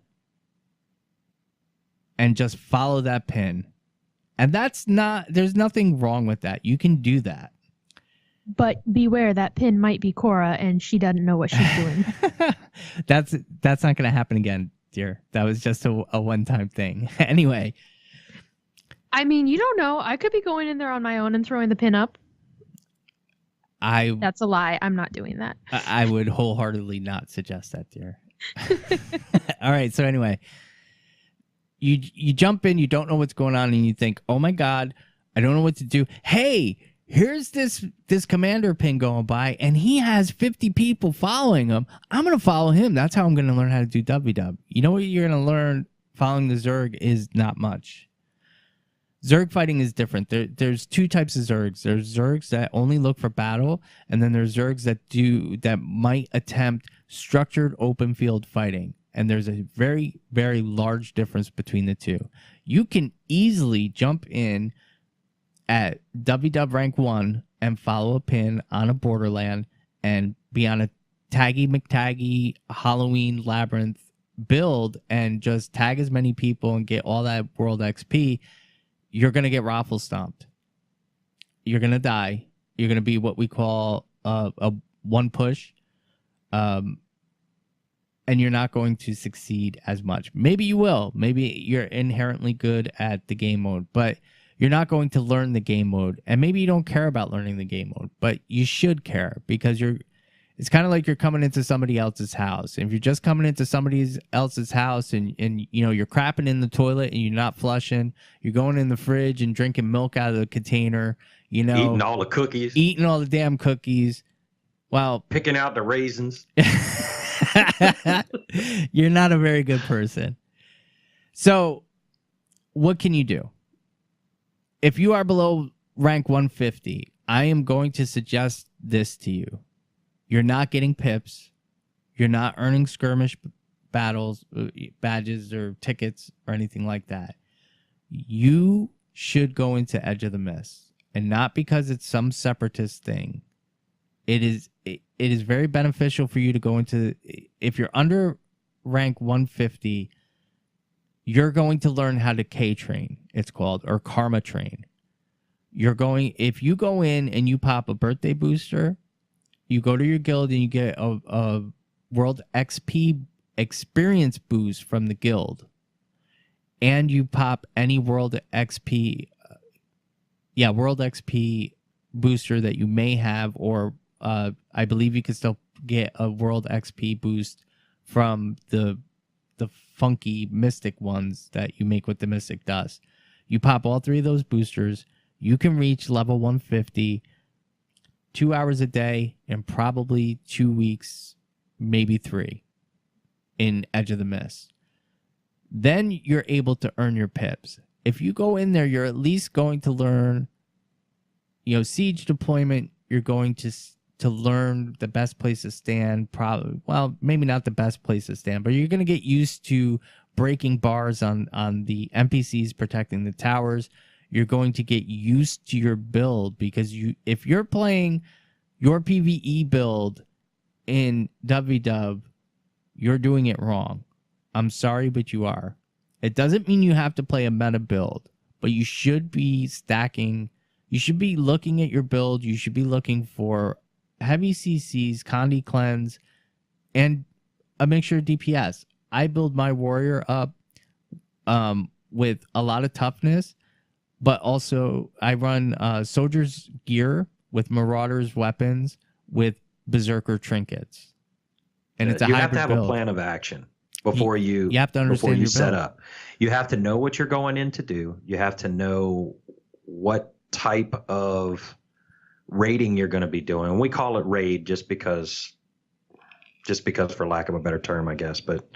and just follow that pin. And there's nothing wrong with that. You can do that. But beware, that pin might be Kora, and she doesn't know what she's doing. That's not going to happen again, dear. That was just a one-time thing. Anyway. I mean, you don't know. I could be going in there on my own and throwing the pin up. That's a lie. I'm not doing that. I would wholeheartedly not suggest that, dear. All right. So anyway, you jump in, you don't know what's going on, and you think, oh my God, I don't know what to do. Hey, here's this commander pin going by, and he has 50 people following him. I'm going to follow him. That's how I'm going to learn how to do WW. You know what you're going to learn following the Zerg is not much. Zerg fighting is different. There's two types of Zergs. There's Zergs that only look for battle, and then there's Zergs that might attempt structured open field fighting. And there's a very, very large difference between the two. You can easily jump in at WW rank 1 and follow a pin on a borderland and be on a Taggy McTaggy Halloween Labyrinth build and just tag as many people and get all that world XP. You're going to get raffle stomped. You're going to die. You're going to be what we call a one push. And you're not going to succeed as much. Maybe you will. Maybe you're inherently good at the game mode. But you're not going to learn the game mode. And maybe you don't care about learning the game mode, but you should care because it's kind of like you're coming into somebody else's house. If you're just coming into somebody else's house and you know, you're crapping in the toilet and you're not flushing, you're going in the fridge and drinking milk out of the container, you know, eating all the cookies, eating all the damn cookies. Well, picking out the raisins. You're not a very good person. So what can you do? If you are below rank 150, I am going to suggest this to you. You're not getting pips. You're not earning skirmish battles, badges, or tickets, or anything like that. You should go into Edge of the Mist. And not because it's some separatist thing. It is very beneficial for you to go into... If you're under rank 150, you're going to learn how to K-train, it's called, or Karma train. If you go in and you pop a birthday booster... You go to your guild and you get a World XP experience boost from the guild. And you pop any World XP... World XP booster that you may have, or I believe you can still get a World XP boost from the funky Mystic ones that you make with the Mystic Dust. You pop all 3 of those boosters, you can reach level 150... 2 hours a day and probably 2 weeks, maybe 3 in Edge of the Mist. Then you're able to earn your pips. If you go in there, you're at least going to learn, you know, siege deployment. You're going to learn the best place to stand. Probably, well, maybe not the best place to stand, but you're going to get used to breaking bars on the NPCs protecting the towers. You're going to get used to your build because if you're playing your PvE build in WW, you're doing it wrong. I'm sorry, but you are. It doesn't mean you have to play a meta build, but you should be stacking. You should be looking at your build. You should be looking for heavy CCs, Condi cleanse, and a mixture of DPS. I build my warrior up with a lot of toughness. But also, I run soldier's gear with marauders weapons with berserker trinkets, and it's a hybrid build. You have to have a plan of action before you have to understand your set build. up. You have to know what you're going in to do. You have to know what type of raiding you're going to be doing. And we call it raid just because, for lack of a better term, I guess. But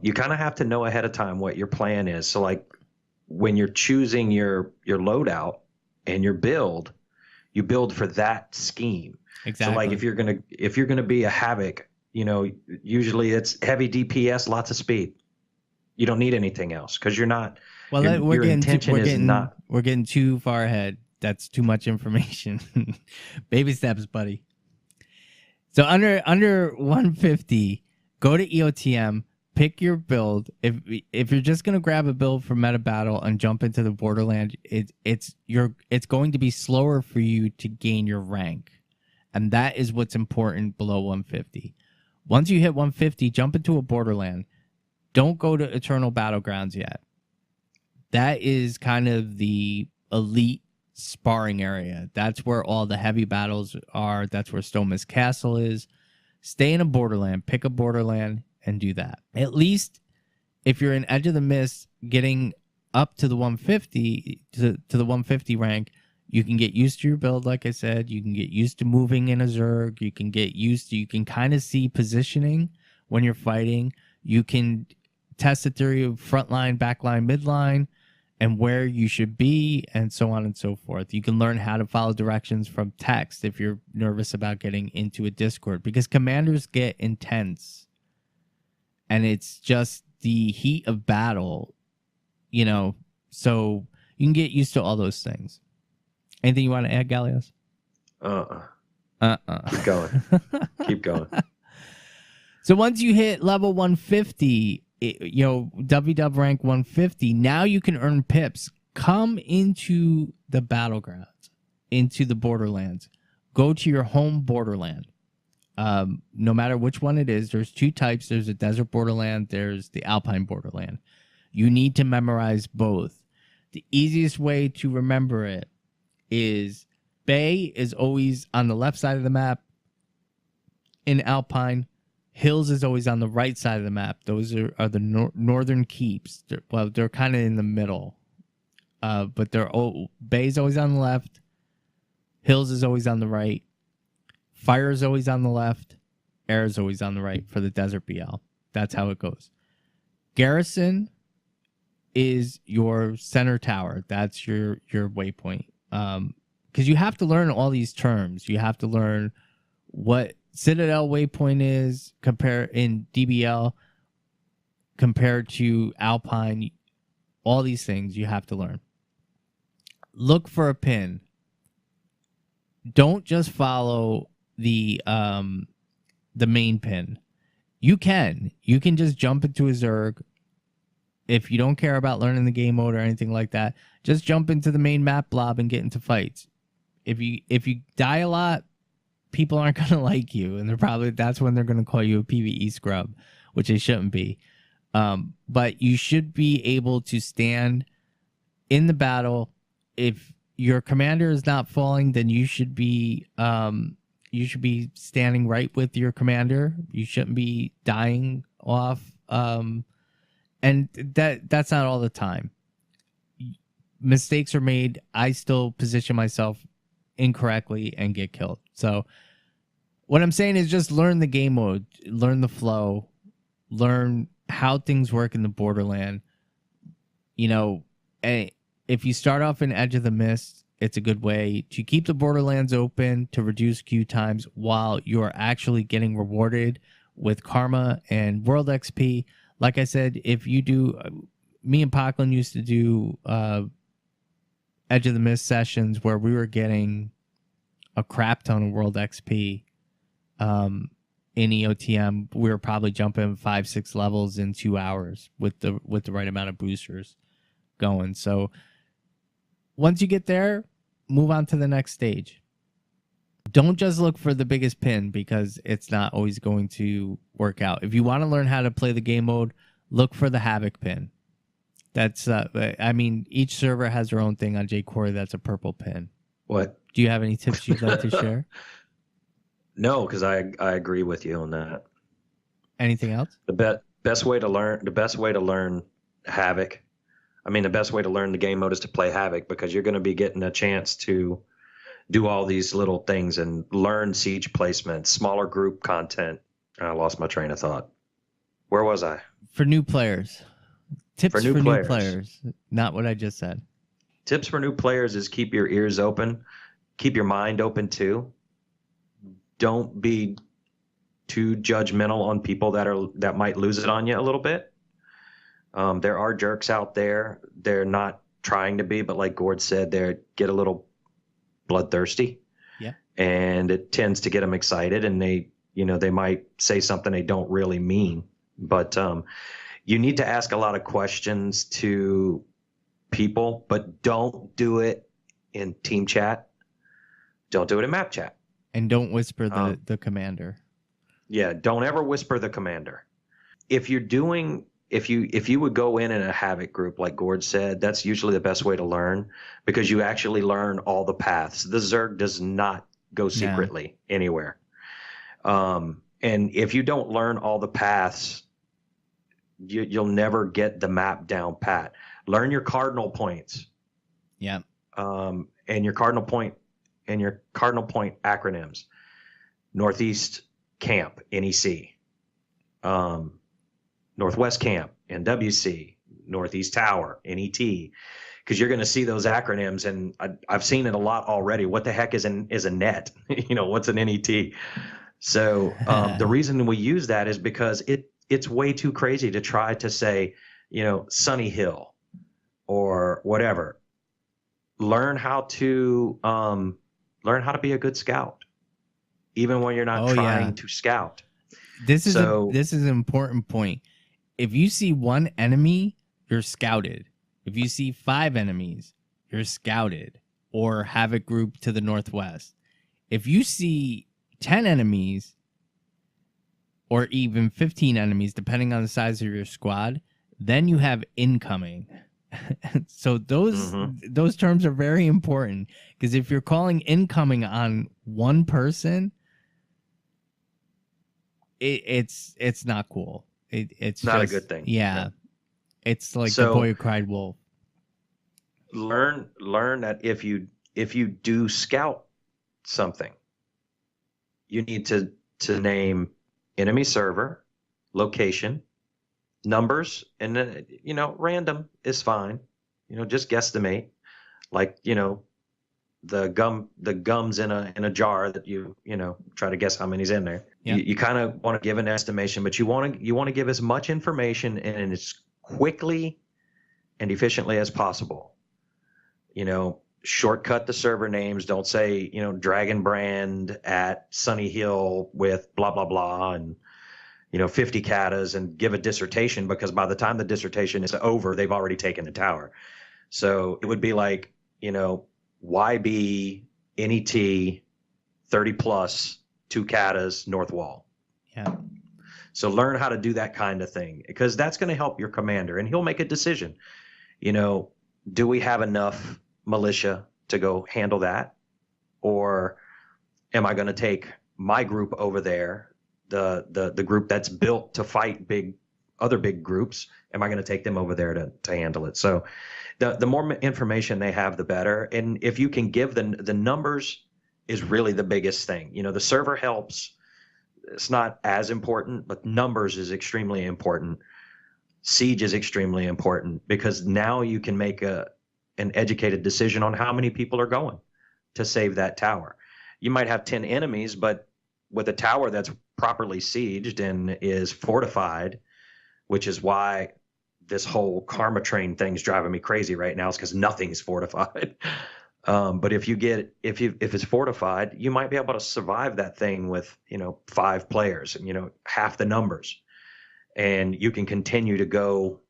you kind of have to know ahead of time what your plan is. So, like, when you're choosing your loadout and your build, you build for that scheme. Exactly. So like if you're gonna be a Havoc, you know, usually it's heavy DPS, lots of speed. You don't need anything else because you're not. Well, your intention is not. We're getting too far ahead. That's too much information. Baby steps, buddy. So under 150, go to EOTM. Pick your build. If you're just gonna grab a build for meta battle and jump into the borderland, it's going to be slower for you to gain your rank, and that is what's important below 150. Once you hit 150, jump into a borderland. Don't go to Eternal Battlegrounds yet. That is kind of the elite sparring area. That's where all the heavy battles are. That's where Stonemas Castle is. Stay in a borderland. Pick a borderland. And do that. At least if you're in Edge of the Mist, getting up to the 150 to the 150 rank, you can get used to your build. Like I said, you can get used to moving in a Zerg. You can kind of see positioning when you're fighting. You can test the theory of front line, back line, midline, and where you should be, and so on and so forth. You can learn how to follow directions from text if you're nervous about getting into a Discord, because commanders get intense. And it's just the heat of battle, you know, so you can get used to all those things. Anything you want to add, Gallios? Keep going. Keep going. So once you hit level 150, you know, WW rank 150, now you can earn pips. Come into the battlegrounds, into the borderlands. Go to your home borderland. No matter which one it is, there's 2 types. There's a desert borderland. There's the alpine borderland. You need to memorize both. The easiest way to remember it is Bay is always on the left side of the map. In Alpine, Hills is always on the right side of the map. Those are the northern keeps. They're kind of in the middle. But Bay's always on the left. Hills is always on the right. Fire is always on the left. Air is always on the right for the Desert BL. That's how it goes. Garrison is your center tower. That's your waypoint. Because you have to learn all these terms. You have to learn what Citadel waypoint is in DBL compared to Alpine. All these things you have to learn. Look for a pin. Don't just follow the main pin. You can just jump into a Zerg. If you don't care about learning the game mode or anything like that, just jump into the main map blob and get into fights. If you die a lot, people aren't gonna like you, and that's when they're gonna call you a PvE scrub, which they shouldn't be. But you should be able to stand in the battle. If your commander is not falling, then you should be standing right with your commander. You shouldn't be dying off. And that's not all the time. Mistakes are made. I still position myself incorrectly and get killed. So what I'm saying is just learn the game mode, learn the flow, learn how things work in the Borderland. If you start off in Edge of the Mist, it's a good way to keep the Borderlands open to reduce queue times while you're actually getting rewarded with karma and world XP. Like I said, if you do, me and Packlin used to do Edge of the Mist sessions where we were getting a crap ton of world XP in EOTM. We were probably jumping 5-6 levels in 2 hours with the right amount of boosters going. So once you get there, move on to the next stage. Don't just look for the biggest pin because it's not always going to work out. If you want to learn how to play the game mode, look for the Havoc pin. That's, each server has their own thing on Kora. That's a purple pin. What? Do you have any tips you'd like to share? No, because I agree with you on that. Anything else? The best way to learn Havoc. The best way to learn the game mode is to play Havoc, because you're going to be getting a chance to do all these little things and learn siege placement, smaller group content. I lost my train of thought. Where was I? For new players. Tips for new players. players. Not what I just said. Tips for new players is keep your ears open. Keep your mind open too. Don't be too judgmental on people that might lose it on you a little bit. There are jerks out there. They're not trying to be, but like Gord said, they get a little bloodthirsty. Yeah. And it tends to get them excited, and they might say something they don't really mean. But you need to ask a lot of questions to people, but don't do it in team chat. Don't do it in map chat. And don't whisper the commander. Yeah, don't ever whisper the commander. If you would go in a Havoc group, like Gord said, that's usually the best way to learn, because you actually learn all the paths. The Zerg does not go secretly anywhere. And if you don't learn all the paths, you'll never get the map down pat. Learn your cardinal points. Yeah. And your cardinal point acronyms. Northeast Camp, NEC. Northwest Camp, NWC. Northeast Tower, NET. Because you're going to see those acronyms, and I've seen it a lot already. What the heck is a net? What's an NET? So the reason we use that is because it's way too crazy to try to say, Sunny Hill or whatever. Learn how to be a good scout, even when you're not trying to scout. This is an important point. If you see one enemy, you're scouted. If you see 5 enemies, you're scouted or have a group to the northwest. If you see 10 enemies or even 15 enemies, depending on the size of your squad, then you have incoming. So those terms are very important, because if you're calling incoming on one person, it's not cool. It's not just a good thing. Yeah. No. It's like the boy who cried wolf. Learn that if you do scout something, you need to name enemy server, location, numbers, and then, random is fine. Just guesstimate, like, the gums in a jar that you try to guess how many's in there. Yeah. You kind of want to give an estimation, but you want to give as much information and as quickly and efficiently as possible. Shortcut the server names. Don't say, Dragon Brand at Sunny Hill with blah, blah, blah, and, 50 katas, and give a dissertation, because by the time the dissertation is over, they've already taken the tower. So it would be like, YB, NET, 30 plus, 2 katas, north wall. Yeah. So learn how to do that kind of thing, because that's going to help your commander, and he'll make a decision. Do we have enough militia to go handle that? Or am I going to take my group over there, the group that's built to fight other big groups? Am I going to take them over there to handle it? So the more information they have, the better. And if you can give the numbers is really the biggest thing. The server helps. It's not as important, but numbers is extremely important. Siege is extremely important, because now you can make an educated decision on how many people are going to save that tower. You might have 10 enemies, but with a tower that's properly sieged and is fortified, which is why this whole karma train thing's driving me crazy right now, is because nothing's fortified. But if it's fortified, you might be able to survive that thing with 5 players, half the numbers, and you can continue to go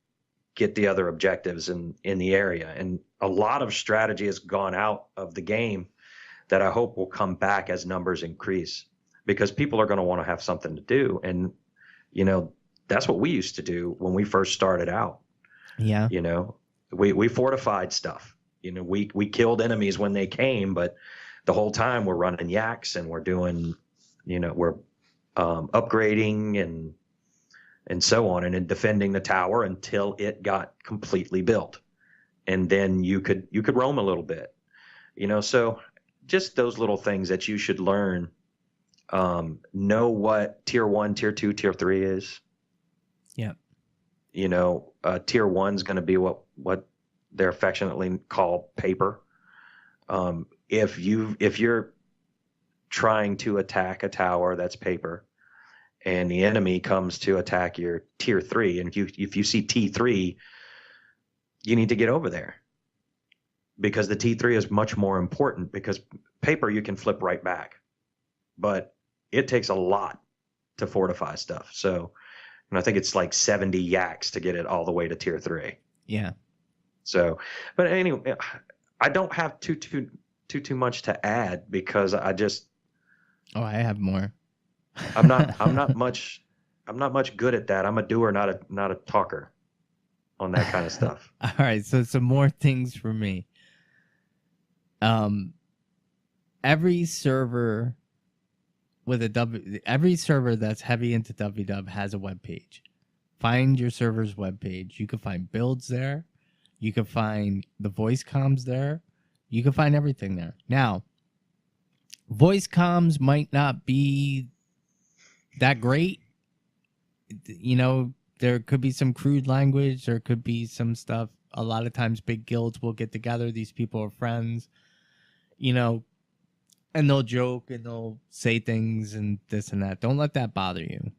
get the other objectives in the area. And a lot of strategy has gone out of the game that I hope will come back as numbers increase, because people are going to want to have something to do. And that's what we used to do when we first started out. Yeah. We fortified stuff. We killed enemies when they came, but the whole time we're running yaks, and we're doing, we're upgrading and so on, and then defending the tower until it got completely built. And then you could roam a little bit, so just those little things that you should learn. Know what tier 1, tier 2, tier 3 is. Yeah. Tier 1's going to be what they're affectionately call paper. If you're trying to attack a tower that's paper, and the enemy comes to attack your tier 3, and if you see T3, you need to get over there, because the T3 is much more important, because paper you can flip right back, but it takes a lot to fortify stuff. So, I think it's like 70 yaks to get it all the way to tier 3. Yeah. So, but anyway, I don't have too much to add, because I I have more. I'm not much good at that. I'm a doer, not a talker on that kind of stuff. All right, so some more things for me. Every server every server that's heavy into WW has a web page. Find your server's web page. You can find builds there. You can find the voice comms there. You can find everything there. Now, voice comms might not be that great. There could be some crude language. There could be some stuff. A lot of times big guilds will get together. These people are friends, and they'll joke and they'll say things and this and that. Don't let that bother you.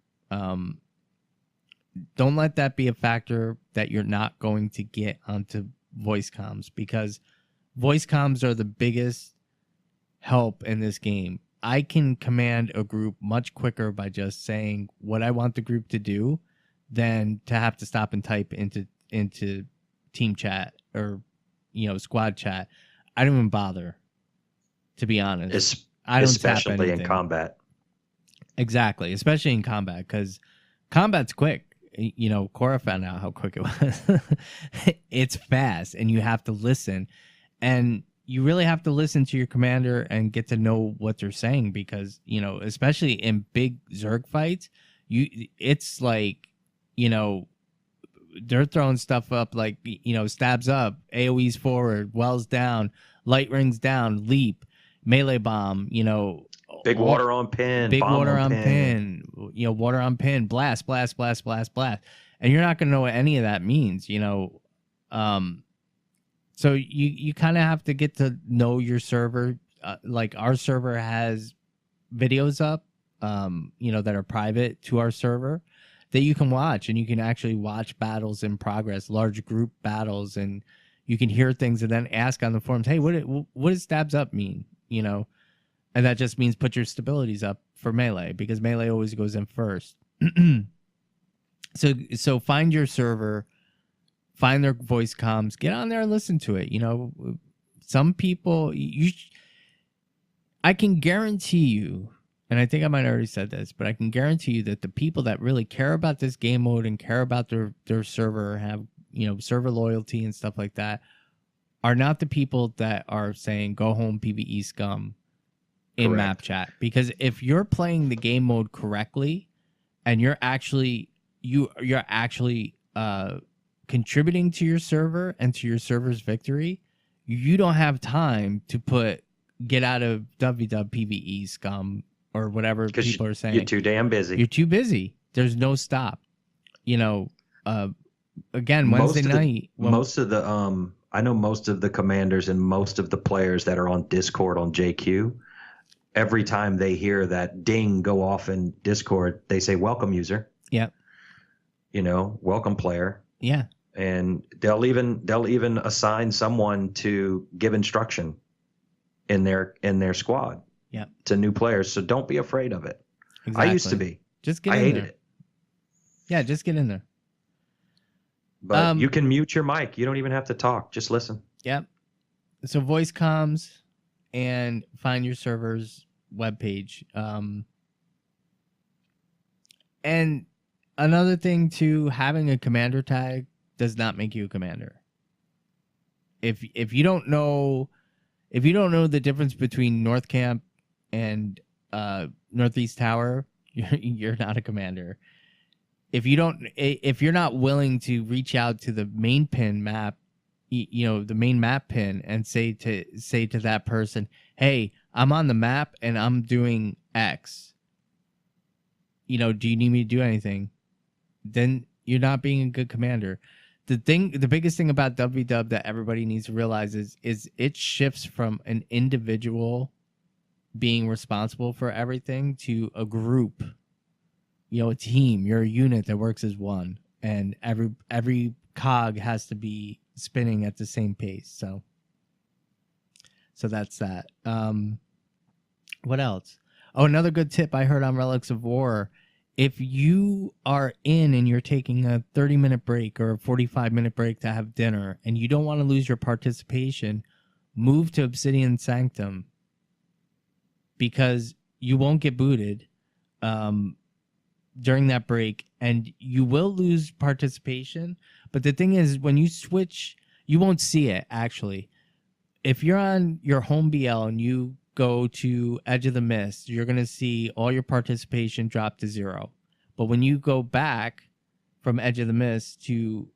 Don't let that be a factor that you're not going to get onto voice comms, because voice comms are the biggest help in this game. I can command a group much quicker by just saying what I want the group to do than to have to stop and type into team chat or squad chat. I don't even bother, to be honest. I don't especially in combat. Exactly, especially in combat, because combat's quick. Kora found out how quick it was. It's fast, and you have to listen, and you really have to listen to your commander and get to know what they're saying, because especially in big Zerg fights, it's like they're throwing stuff up like stabs up, AoEs forward, wells down, light rings down, leap, melee bomb, big water on pin, big bomb water on pin, water on pin, blast, blast, blast, blast, blast, and you're not gonna know what any of that means, so you kind of have to get to know your server. Like our server has videos up, that are private to our server that you can watch, and you can actually watch battles in progress, large group battles, and you can hear things and then ask on the forums, hey, what does stabs up mean? And that just means put your stabilities up for melee, because melee always goes in first. So find your server, find their voice comms, get on there and listen to it. Some people, I can guarantee you, and I think I might have already said this, but I can guarantee you that the people that really care about this game mode and care about their server, have server loyalty and stuff like that, are not the people that are saying go home PvE scum in Correct. map chat. Because if you're playing the game mode correctly and you're actually contributing to your server and to your server's victory, you don't have time to get out of WW PvE scum or whatever people are saying. You're too damn busy. You're too busy. There's no stop. Again, Wednesday night. I know most of the commanders and most of the players that are on Discord on JQ, every time they hear that ding go off in Discord, they say, welcome, user. Yeah. Welcome, player. Yeah. And they'll even assign someone to give instruction in their squad. Yeah. To new players. So don't be afraid of it. Exactly. I used to be. Just get I in hated there. it. Yeah, just get in there. But you can mute your mic. You don't even have to talk. Just listen. Yep. So voice comms and find your server's webpage. And another thing too, having a commander tag does not make you a commander. If you don't know the difference between North Camp and Northeast Tower, you're not a commander. If you're not willing to reach out to the main pin map, the main map pin, and say to that person, hey, I'm on the map and I'm doing X. Do you need me to do anything? Then you're not being a good commander. The biggest thing about WW that everybody needs to realize is it shifts from an individual being responsible for everything to a group, a team. You're a unit that works as one, and every cog has to be spinning at the same pace. So that's that. What else? Oh, another good tip I heard on Relics of War. If you are in and you're taking a 30-minute break or a 45-minute break to have dinner and you don't want to lose your participation, move to Obsidian Sanctum, because you won't get booted during that break, and you will lose participation. But the thing is, when you switch, you won't see it, actually. If you're on your home BL and you go to Edge of the Mist, you're going to see all your participation drop to 0. But when you go back from Edge of the Mist to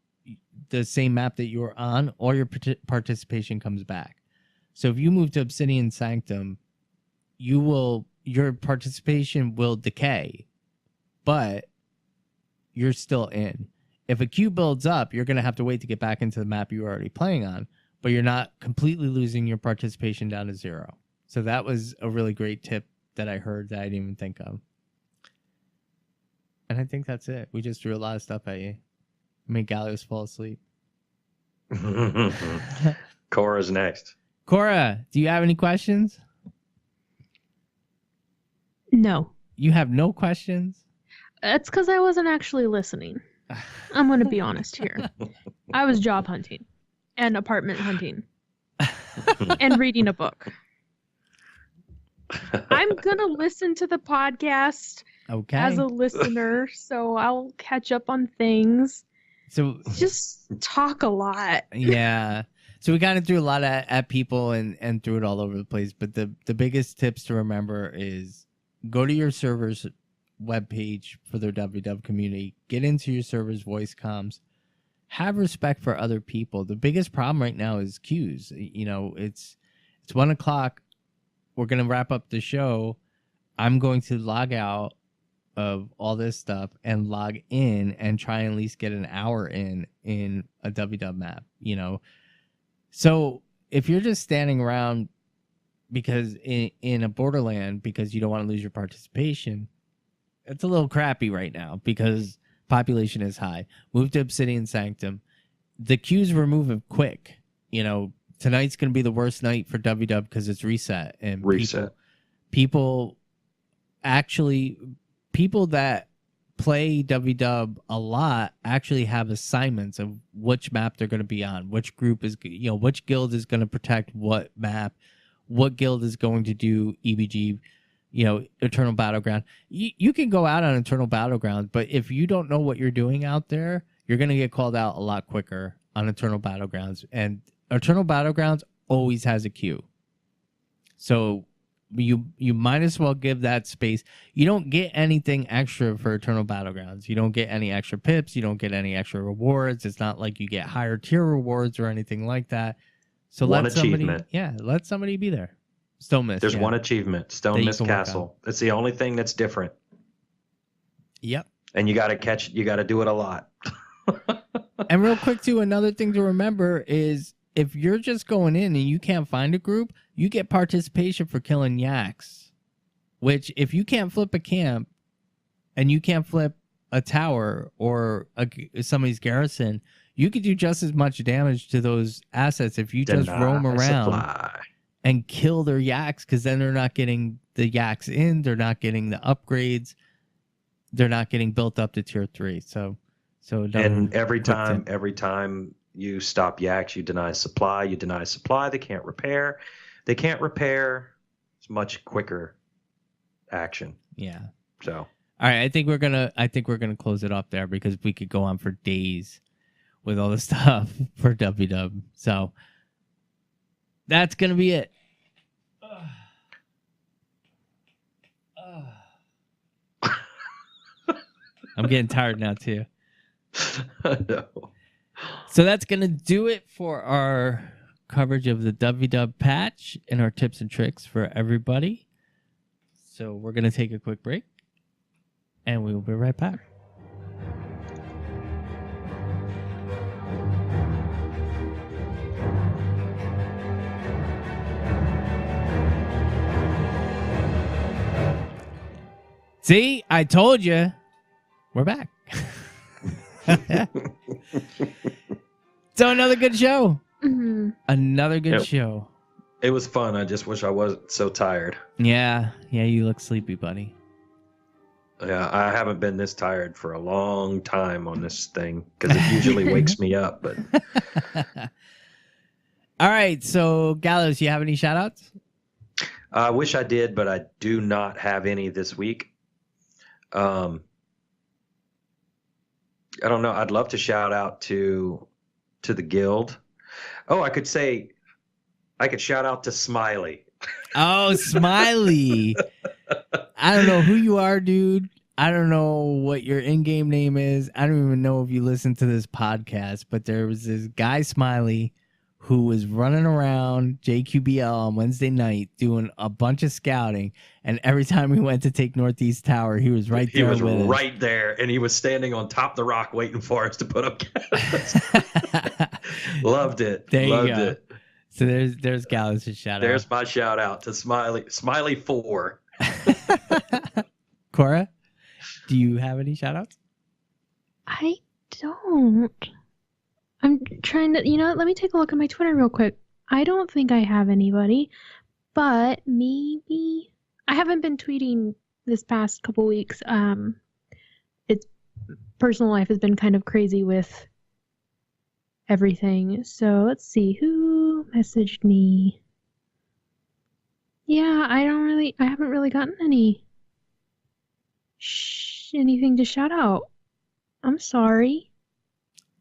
the same map that you were on, all your participation comes back. So if you move to Obsidian Sanctum, your participation will decay, but you're still in. If a queue builds up, you're going to have to wait to get back into the map you were already playing on, but you're not completely losing your participation down to 0. So that was a really great tip that I heard that I didn't even think of. And I think that's it. We just threw a lot of stuff at you. Made Gallios fall asleep. Kora's next. Kora, do you have any questions? No. You have no questions? It's because I wasn't actually listening. I'm going to be honest here. I was job hunting and apartment hunting and reading a book. I'm going to listen to the podcast Okay. as a listener, so I'll catch up on things. So just talk a lot. Yeah. So we kind of threw a lot at people and threw it all over the place. But the biggest tips to remember is go to your server's webpage for their WW community. Get into your server's voice comms. Have respect for other people. The biggest problem right now is queues. You know, it's 1 o'clock. We're going to wrap up the show. I'm going to log out of all this stuff and log in and try and at least get an hour in a WW map, you know. So if you're just standing around because in a borderland because you don't want to lose your participation, it's a little crappy right now because population is high. Move to Obsidian Sanctum. The queues were moving quick. You know, tonight's going to be the worst night for WW because it's reset. And people that play WW a lot actually have assignments of which map they're going to be on, which group is, you know, which guild is going to protect what map, what guild is going to do EBG, you know, Eternal Battleground. You can go out on Eternal Battleground, but if you don't know what you're doing out there, you're going to get called out a lot quicker on Eternal Battlegrounds. And Eternal Battlegrounds always has a queue. So you might as well give that space. You don't get anything extra for Eternal Battlegrounds. You don't get any extra pips. You don't get any extra rewards. It's not like you get higher tier rewards or anything like that. So let somebody be there. Stone Mist. There's one achievement, Stone Mist Castle. It's the only thing that's different. Yep. And you got to do it a lot. And real quick too, another thing to remember is if you're just going in and you can't find a group, you get participation for killing yaks. Which, if you can't flip a camp and you can't flip a tower or somebody's garrison, you could do just as much damage to those assets if you just roam around and kill their yaks, because then they're not getting the yaks in, they're not getting the upgrades, they're not getting built up to tier 3. So and every time you stop yaks, you deny supply. They can't repair. It's much quicker action. Yeah. So all right, I think we're gonna close it up there because we could go on for days with all the stuff for WW. So that's gonna be it. I'm getting tired now too. No. So that's going to do it for our coverage of the WW patch and our tips and tricks for everybody. So we're going to take a quick break and we will be right back. See, I told you. We're back. So another good show. Mm-hmm. Another good show. It was fun. I just wish I wasn't so tired. Yeah, you look sleepy, buddy. Yeah, I haven't been this tired for a long time on this thing because it usually wakes me up. But all right, so Gallios, you have any shout outs? I wish I did, but I do not have any this week. I don't know. I'd love to shout out to the guild. Oh, I could shout out to Smiley. Oh, Smiley. I don't know who you are, dude. I don't know what your in-game name is. I don't even know if you listen to this podcast, but there was this guy, Smiley, who was running around JQBL on Wednesday night doing a bunch of scouting, and every time we went to take Northeast Tower, he was right there. He was right there, and he was standing on top of the rock waiting for us to put up gas. Loved it. Loved it. So there's Gallios' shout out. There's my shout out to Smiley 4. Kora, do you have any shout outs? I don't. I'm trying to, let me take a look at my Twitter real quick. I don't think I have anybody, but maybe I haven't been tweeting this past couple weeks. It's personal life has been kind of crazy with everything. So let's see who messaged me. Yeah, I haven't really gotten any anything to shout out. I'm sorry.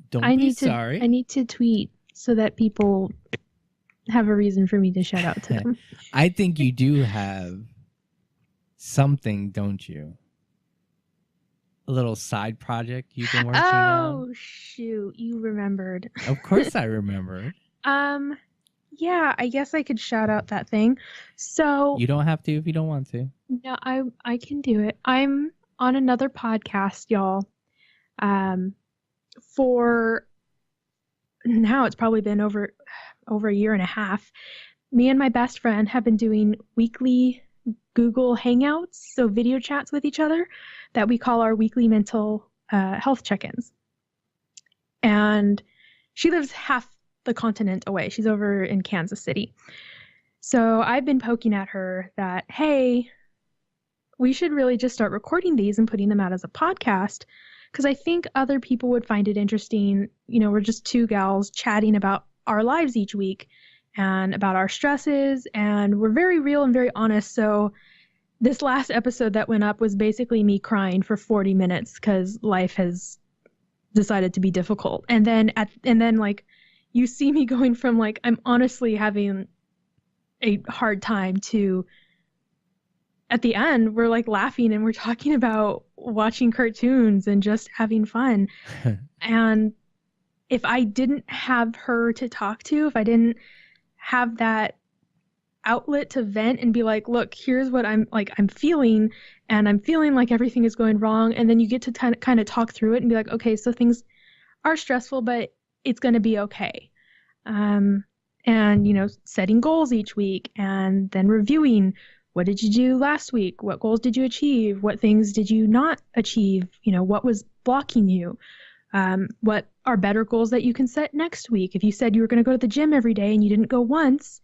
Don't be sorry. I need to tweet so that people have a reason for me to shout out to them. I think you do have something, don't you? A little side project you've been working on. Oh shoot, you remembered. Of course I remembered. Yeah, I guess I could shout out that thing. So you don't have to if you don't want to. No, I can do it. I'm on another podcast, y'all. For now it's probably been over a year and a half. Me and my best friend have been doing weekly Google Hangouts, so video chats with each other that we call our weekly mental health check-ins. And she lives half the continent away. She's over in Kansas City. So I've been poking at her that, hey, we should really just start recording these and putting them out as a podcast, because I think other people would find it interesting. You know, we're just two gals chatting about our lives each week and about our stresses, and we're very real and very honest. So this last episode that went up was basically me crying for 40 minutes because life has decided to be difficult. And then like you see me going from like I'm honestly having a hard time to at the end we're like laughing and we're talking about watching cartoons and just having fun. And if I didn't have her to talk to, if I didn't have that outlet to vent and be like, look, here's what I'm feeling, and I'm feeling like everything is going wrong, and then you get to kind of talk through it and be like, okay, so things are stressful, but it's going to be okay. And you know, setting goals each week and then reviewing, what did you do last week? What goals did you achieve? What things did you not achieve? You know, what was blocking you? What are better goals that you can set next week? If you said you were going to go to the gym every day and you didn't go once,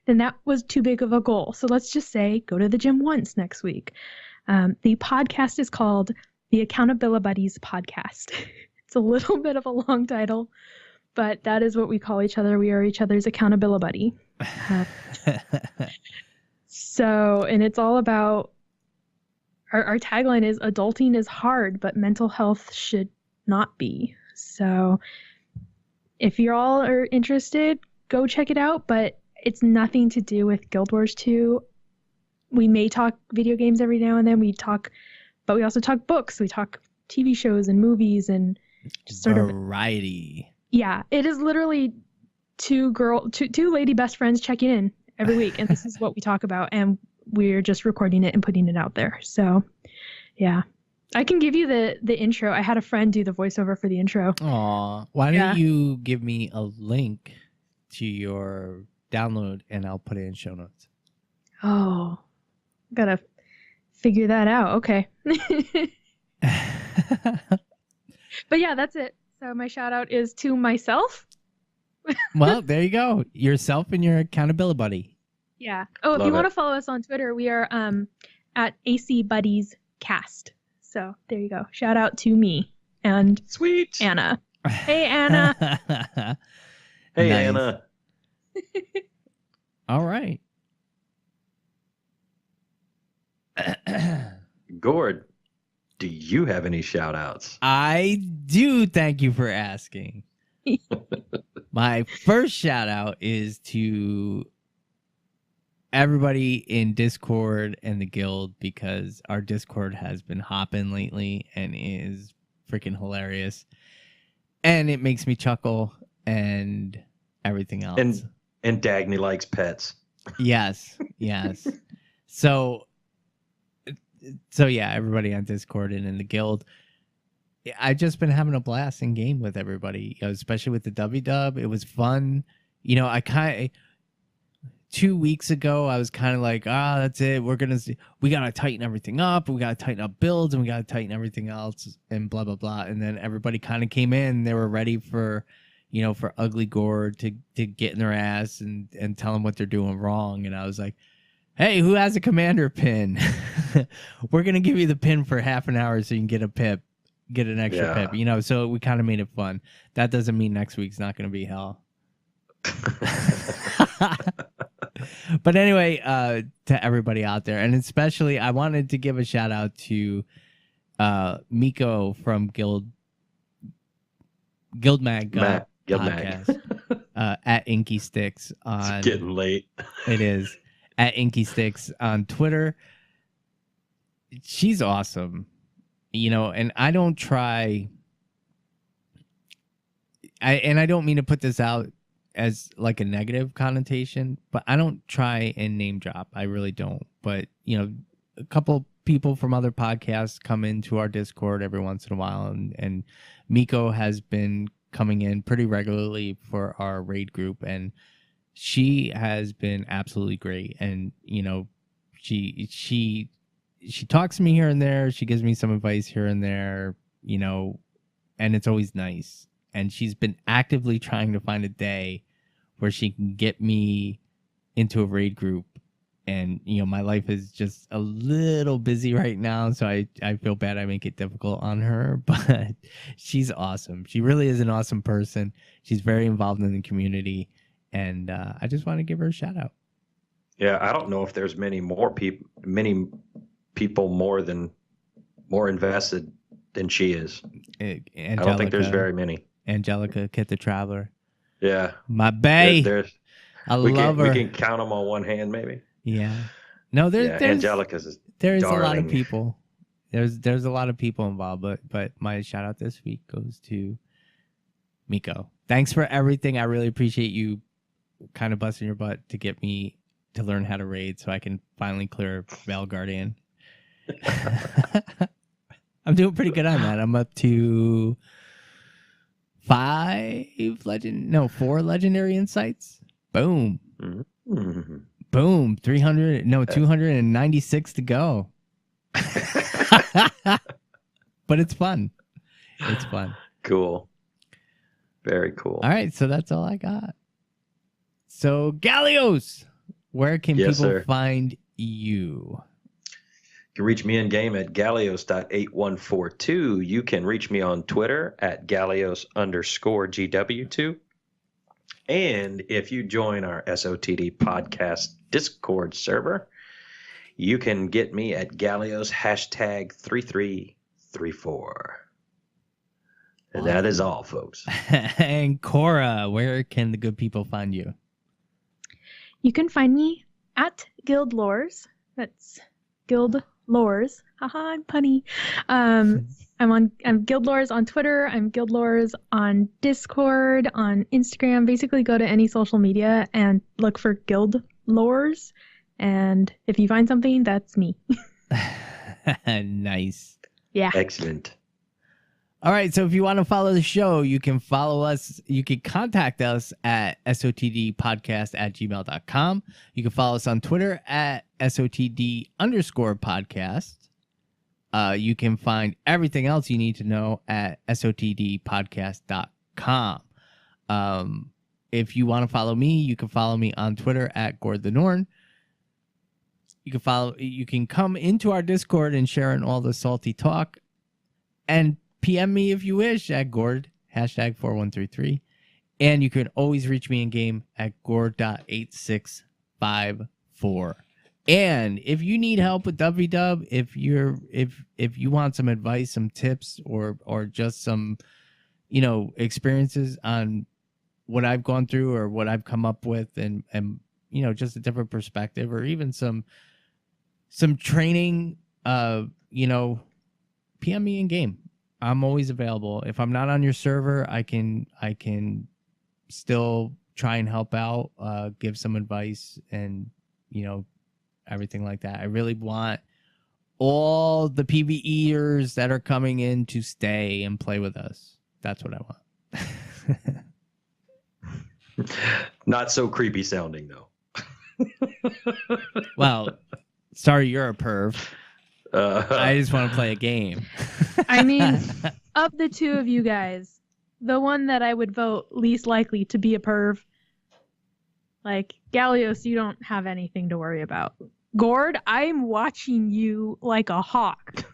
then that was too big of a goal. So let's just say go to the gym once next week. The podcast is called the Accountability Buddies Podcast. It's a little bit of a long title, but that is what we call each other. We are each other's accountability buddy. So, and it's all about, our tagline is adulting is hard, but mental health should not be. So if you all are interested, go check it out, but it's nothing to do with Guild Wars 2. We may talk video games every now and then. But we also talk books. We talk TV shows and movies and just sort of variety. Yeah, it is literally two lady best friends checking in every week, and this is what we talk about, and we're just recording it and putting it out there. So, yeah. I can give you the intro. I had a friend do the voiceover for the intro. Aw. Why don't you give me a link to your download and I'll put it in show notes. Oh, gotta figure that out. Okay. But yeah, that's it. So my shout out is to myself. Well, there you go. Yourself and your accountability buddy. Yeah. Oh, if you want to follow us on Twitter, we are at AC Buddies Cast. So there you go. Shout out to me and sweet Anna. Hey, Anna. Hey, nice. Anna. All right. Gord, do you have any shout outs? I do. Thank you for asking. My first shout out is to everybody in Discord and the guild, because our Discord has been hopping lately and is freaking hilarious. And it makes me chuckle and everything else. And Dagny likes pets. Yes, yes. So yeah, everybody on Discord and in the guild. I've just been having a blast in game with everybody, especially with the W-Dub. It was fun. You know, 2 weeks ago, I was kind of like, that's it. We got to tighten everything up. We got to tighten up builds and we got to tighten everything else and blah, blah, blah. And then everybody kind of came in. They were ready for, for ugly Gord to get in their ass and tell them what they're doing wrong. And I was like, hey, who has a commander pin? We're going to give you the pin for half an hour so you can get a pip. Get an extra pip, so we kind of made it fun. That doesn't mean next week's not going to be hell. But anyway, to everybody out there, and especially I wanted to give a shout out to Miko from Guild Mag podcast at Inky Sticks on. It's getting late. It is at Inky Sticks on Twitter. She's awesome, and I don't try. I don't mean to put this out as like a negative connotation, but I don't try and name drop. I really don't. But a couple people from other podcasts come into our Discord every once in a while, and Miko has been coming in pretty regularly for our raid group, and she has been absolutely great. And she talks to me here and there. She gives me some advice here and there, and it's always nice. And she's been actively trying to find a day where she can get me into a raid group. And, my life is just a little busy right now, so I feel bad I make it difficult on her. But she's awesome. She really is an awesome person. She's very involved in the community. And I just want to give her a shout out. Yeah, I don't know if there's many people more invested than she is. I don't think there's very many. Angelica, Kit the Traveler. Yeah. My bae. I love her. We can count them on one hand, maybe. Yeah. No, there's Angelica's there's darling. A lot of people. There's a lot of people involved, but my shout out this week goes to Miko. Thanks for everything. I really appreciate you kind of busting your butt to get me to learn how to raid so I can finally clear Veil Guardian. I'm doing pretty good on that. I'm up to 4 legendary insights. Boom. Mm-hmm. Boom. 296 to go. But it's fun. It's fun. Cool. Very cool. All right, so that's all I got. So Gallios, where can people find you? You can reach me in game at Gallios.8142. You can reach me on Twitter at Gallios_GW2. And if you join our SOTD podcast Discord server, you can get me at Gallios #3334. And that is all, folks. And Kora, where can the good people find you? You can find me at Guild Lores. That's Guild Lores. Haha, punny. I'm Guild Lores on Twitter. I'm Guild Lores on Discord, on Instagram. Basically, go to any social media and look for Guild Lores. And if you find something, that's me. Nice. Yeah. Excellent. All right, so if you want to follow the show, you can follow us. You can contact us at sotdpodcast@gmail.com. You can follow us on Twitter at SOTD_podcast. You can find everything else you need to know at sotdpodcast.com. If you want to follow me, you can follow me on Twitter at Gord the Norn. You can come into our Discord and share in all the salty talk. And PM me if you wish at Gord, #4133. And you can always reach me in game at Gord.8654. And if you need help with WW, if you want some advice, some tips, or just some, experiences on what I've gone through or what I've come up with and just a different perspective, or even some training, PM me in game. I'm always available. If I'm not on your server, I can still try and help out, give some advice, and everything like that. I really want all the PvEers that are coming in to stay and play with us. That's what I want. Not so creepy sounding, though. Well, sorry, you're a perv. I just want to play a game. I mean, of the two of you guys, the one that I would vote least likely to be a perv, like Gallios, you don't have anything to worry about. Gord, I'm watching you like a hawk.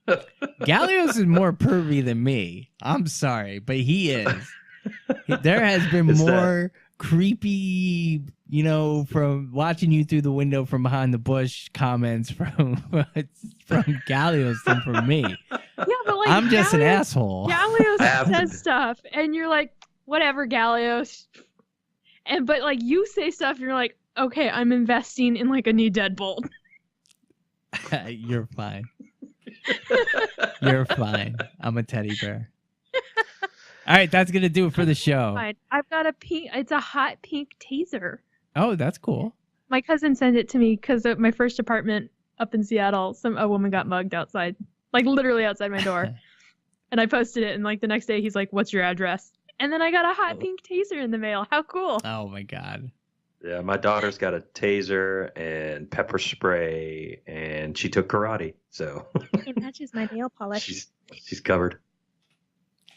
Gallios is more pervy than me. I'm sorry, but he is. There has been more creepy, from watching you through the window from behind the bush comments from Gallios than from me. Yeah, but like I'm just an asshole. Gallios says stuff, and you're like, whatever, Gallios. But like you say stuff, and you're like, okay, I'm investing in like a new deadbolt. You're fine. You're fine. I'm a teddy bear. All right, that's gonna do it for the show. Fine. I've got a pink. It's a hot pink taser. Oh, that's cool. My cousin sent it to me because at my first apartment up in Seattle, a woman got mugged outside, like literally outside my door, and I posted it. And like the next day, he's like, "What's your address?" And then I got a hot pink taser in the mail. How cool! Oh my god. Yeah, my daughter's got a taser and pepper spray, and she took karate, so It matches my nail polish. she's covered.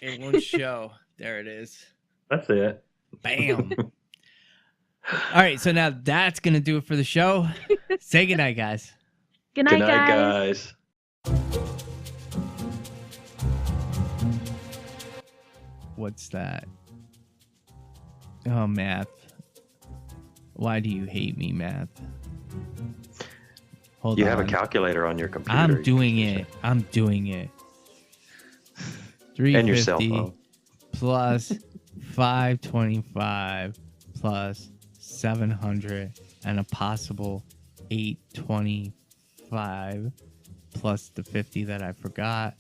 It won't show. There it is. That's it. Bam. All right, so now that's gonna do it for the show. Say goodnight, guys. Good night, guys. What's that? Oh, math. Why do you hate me, math? Hold on. You have a calculator on your computer. I'm doing it. 350 and your cell phone. plus 525 plus 700 and a possible 825 plus the 50 that I forgot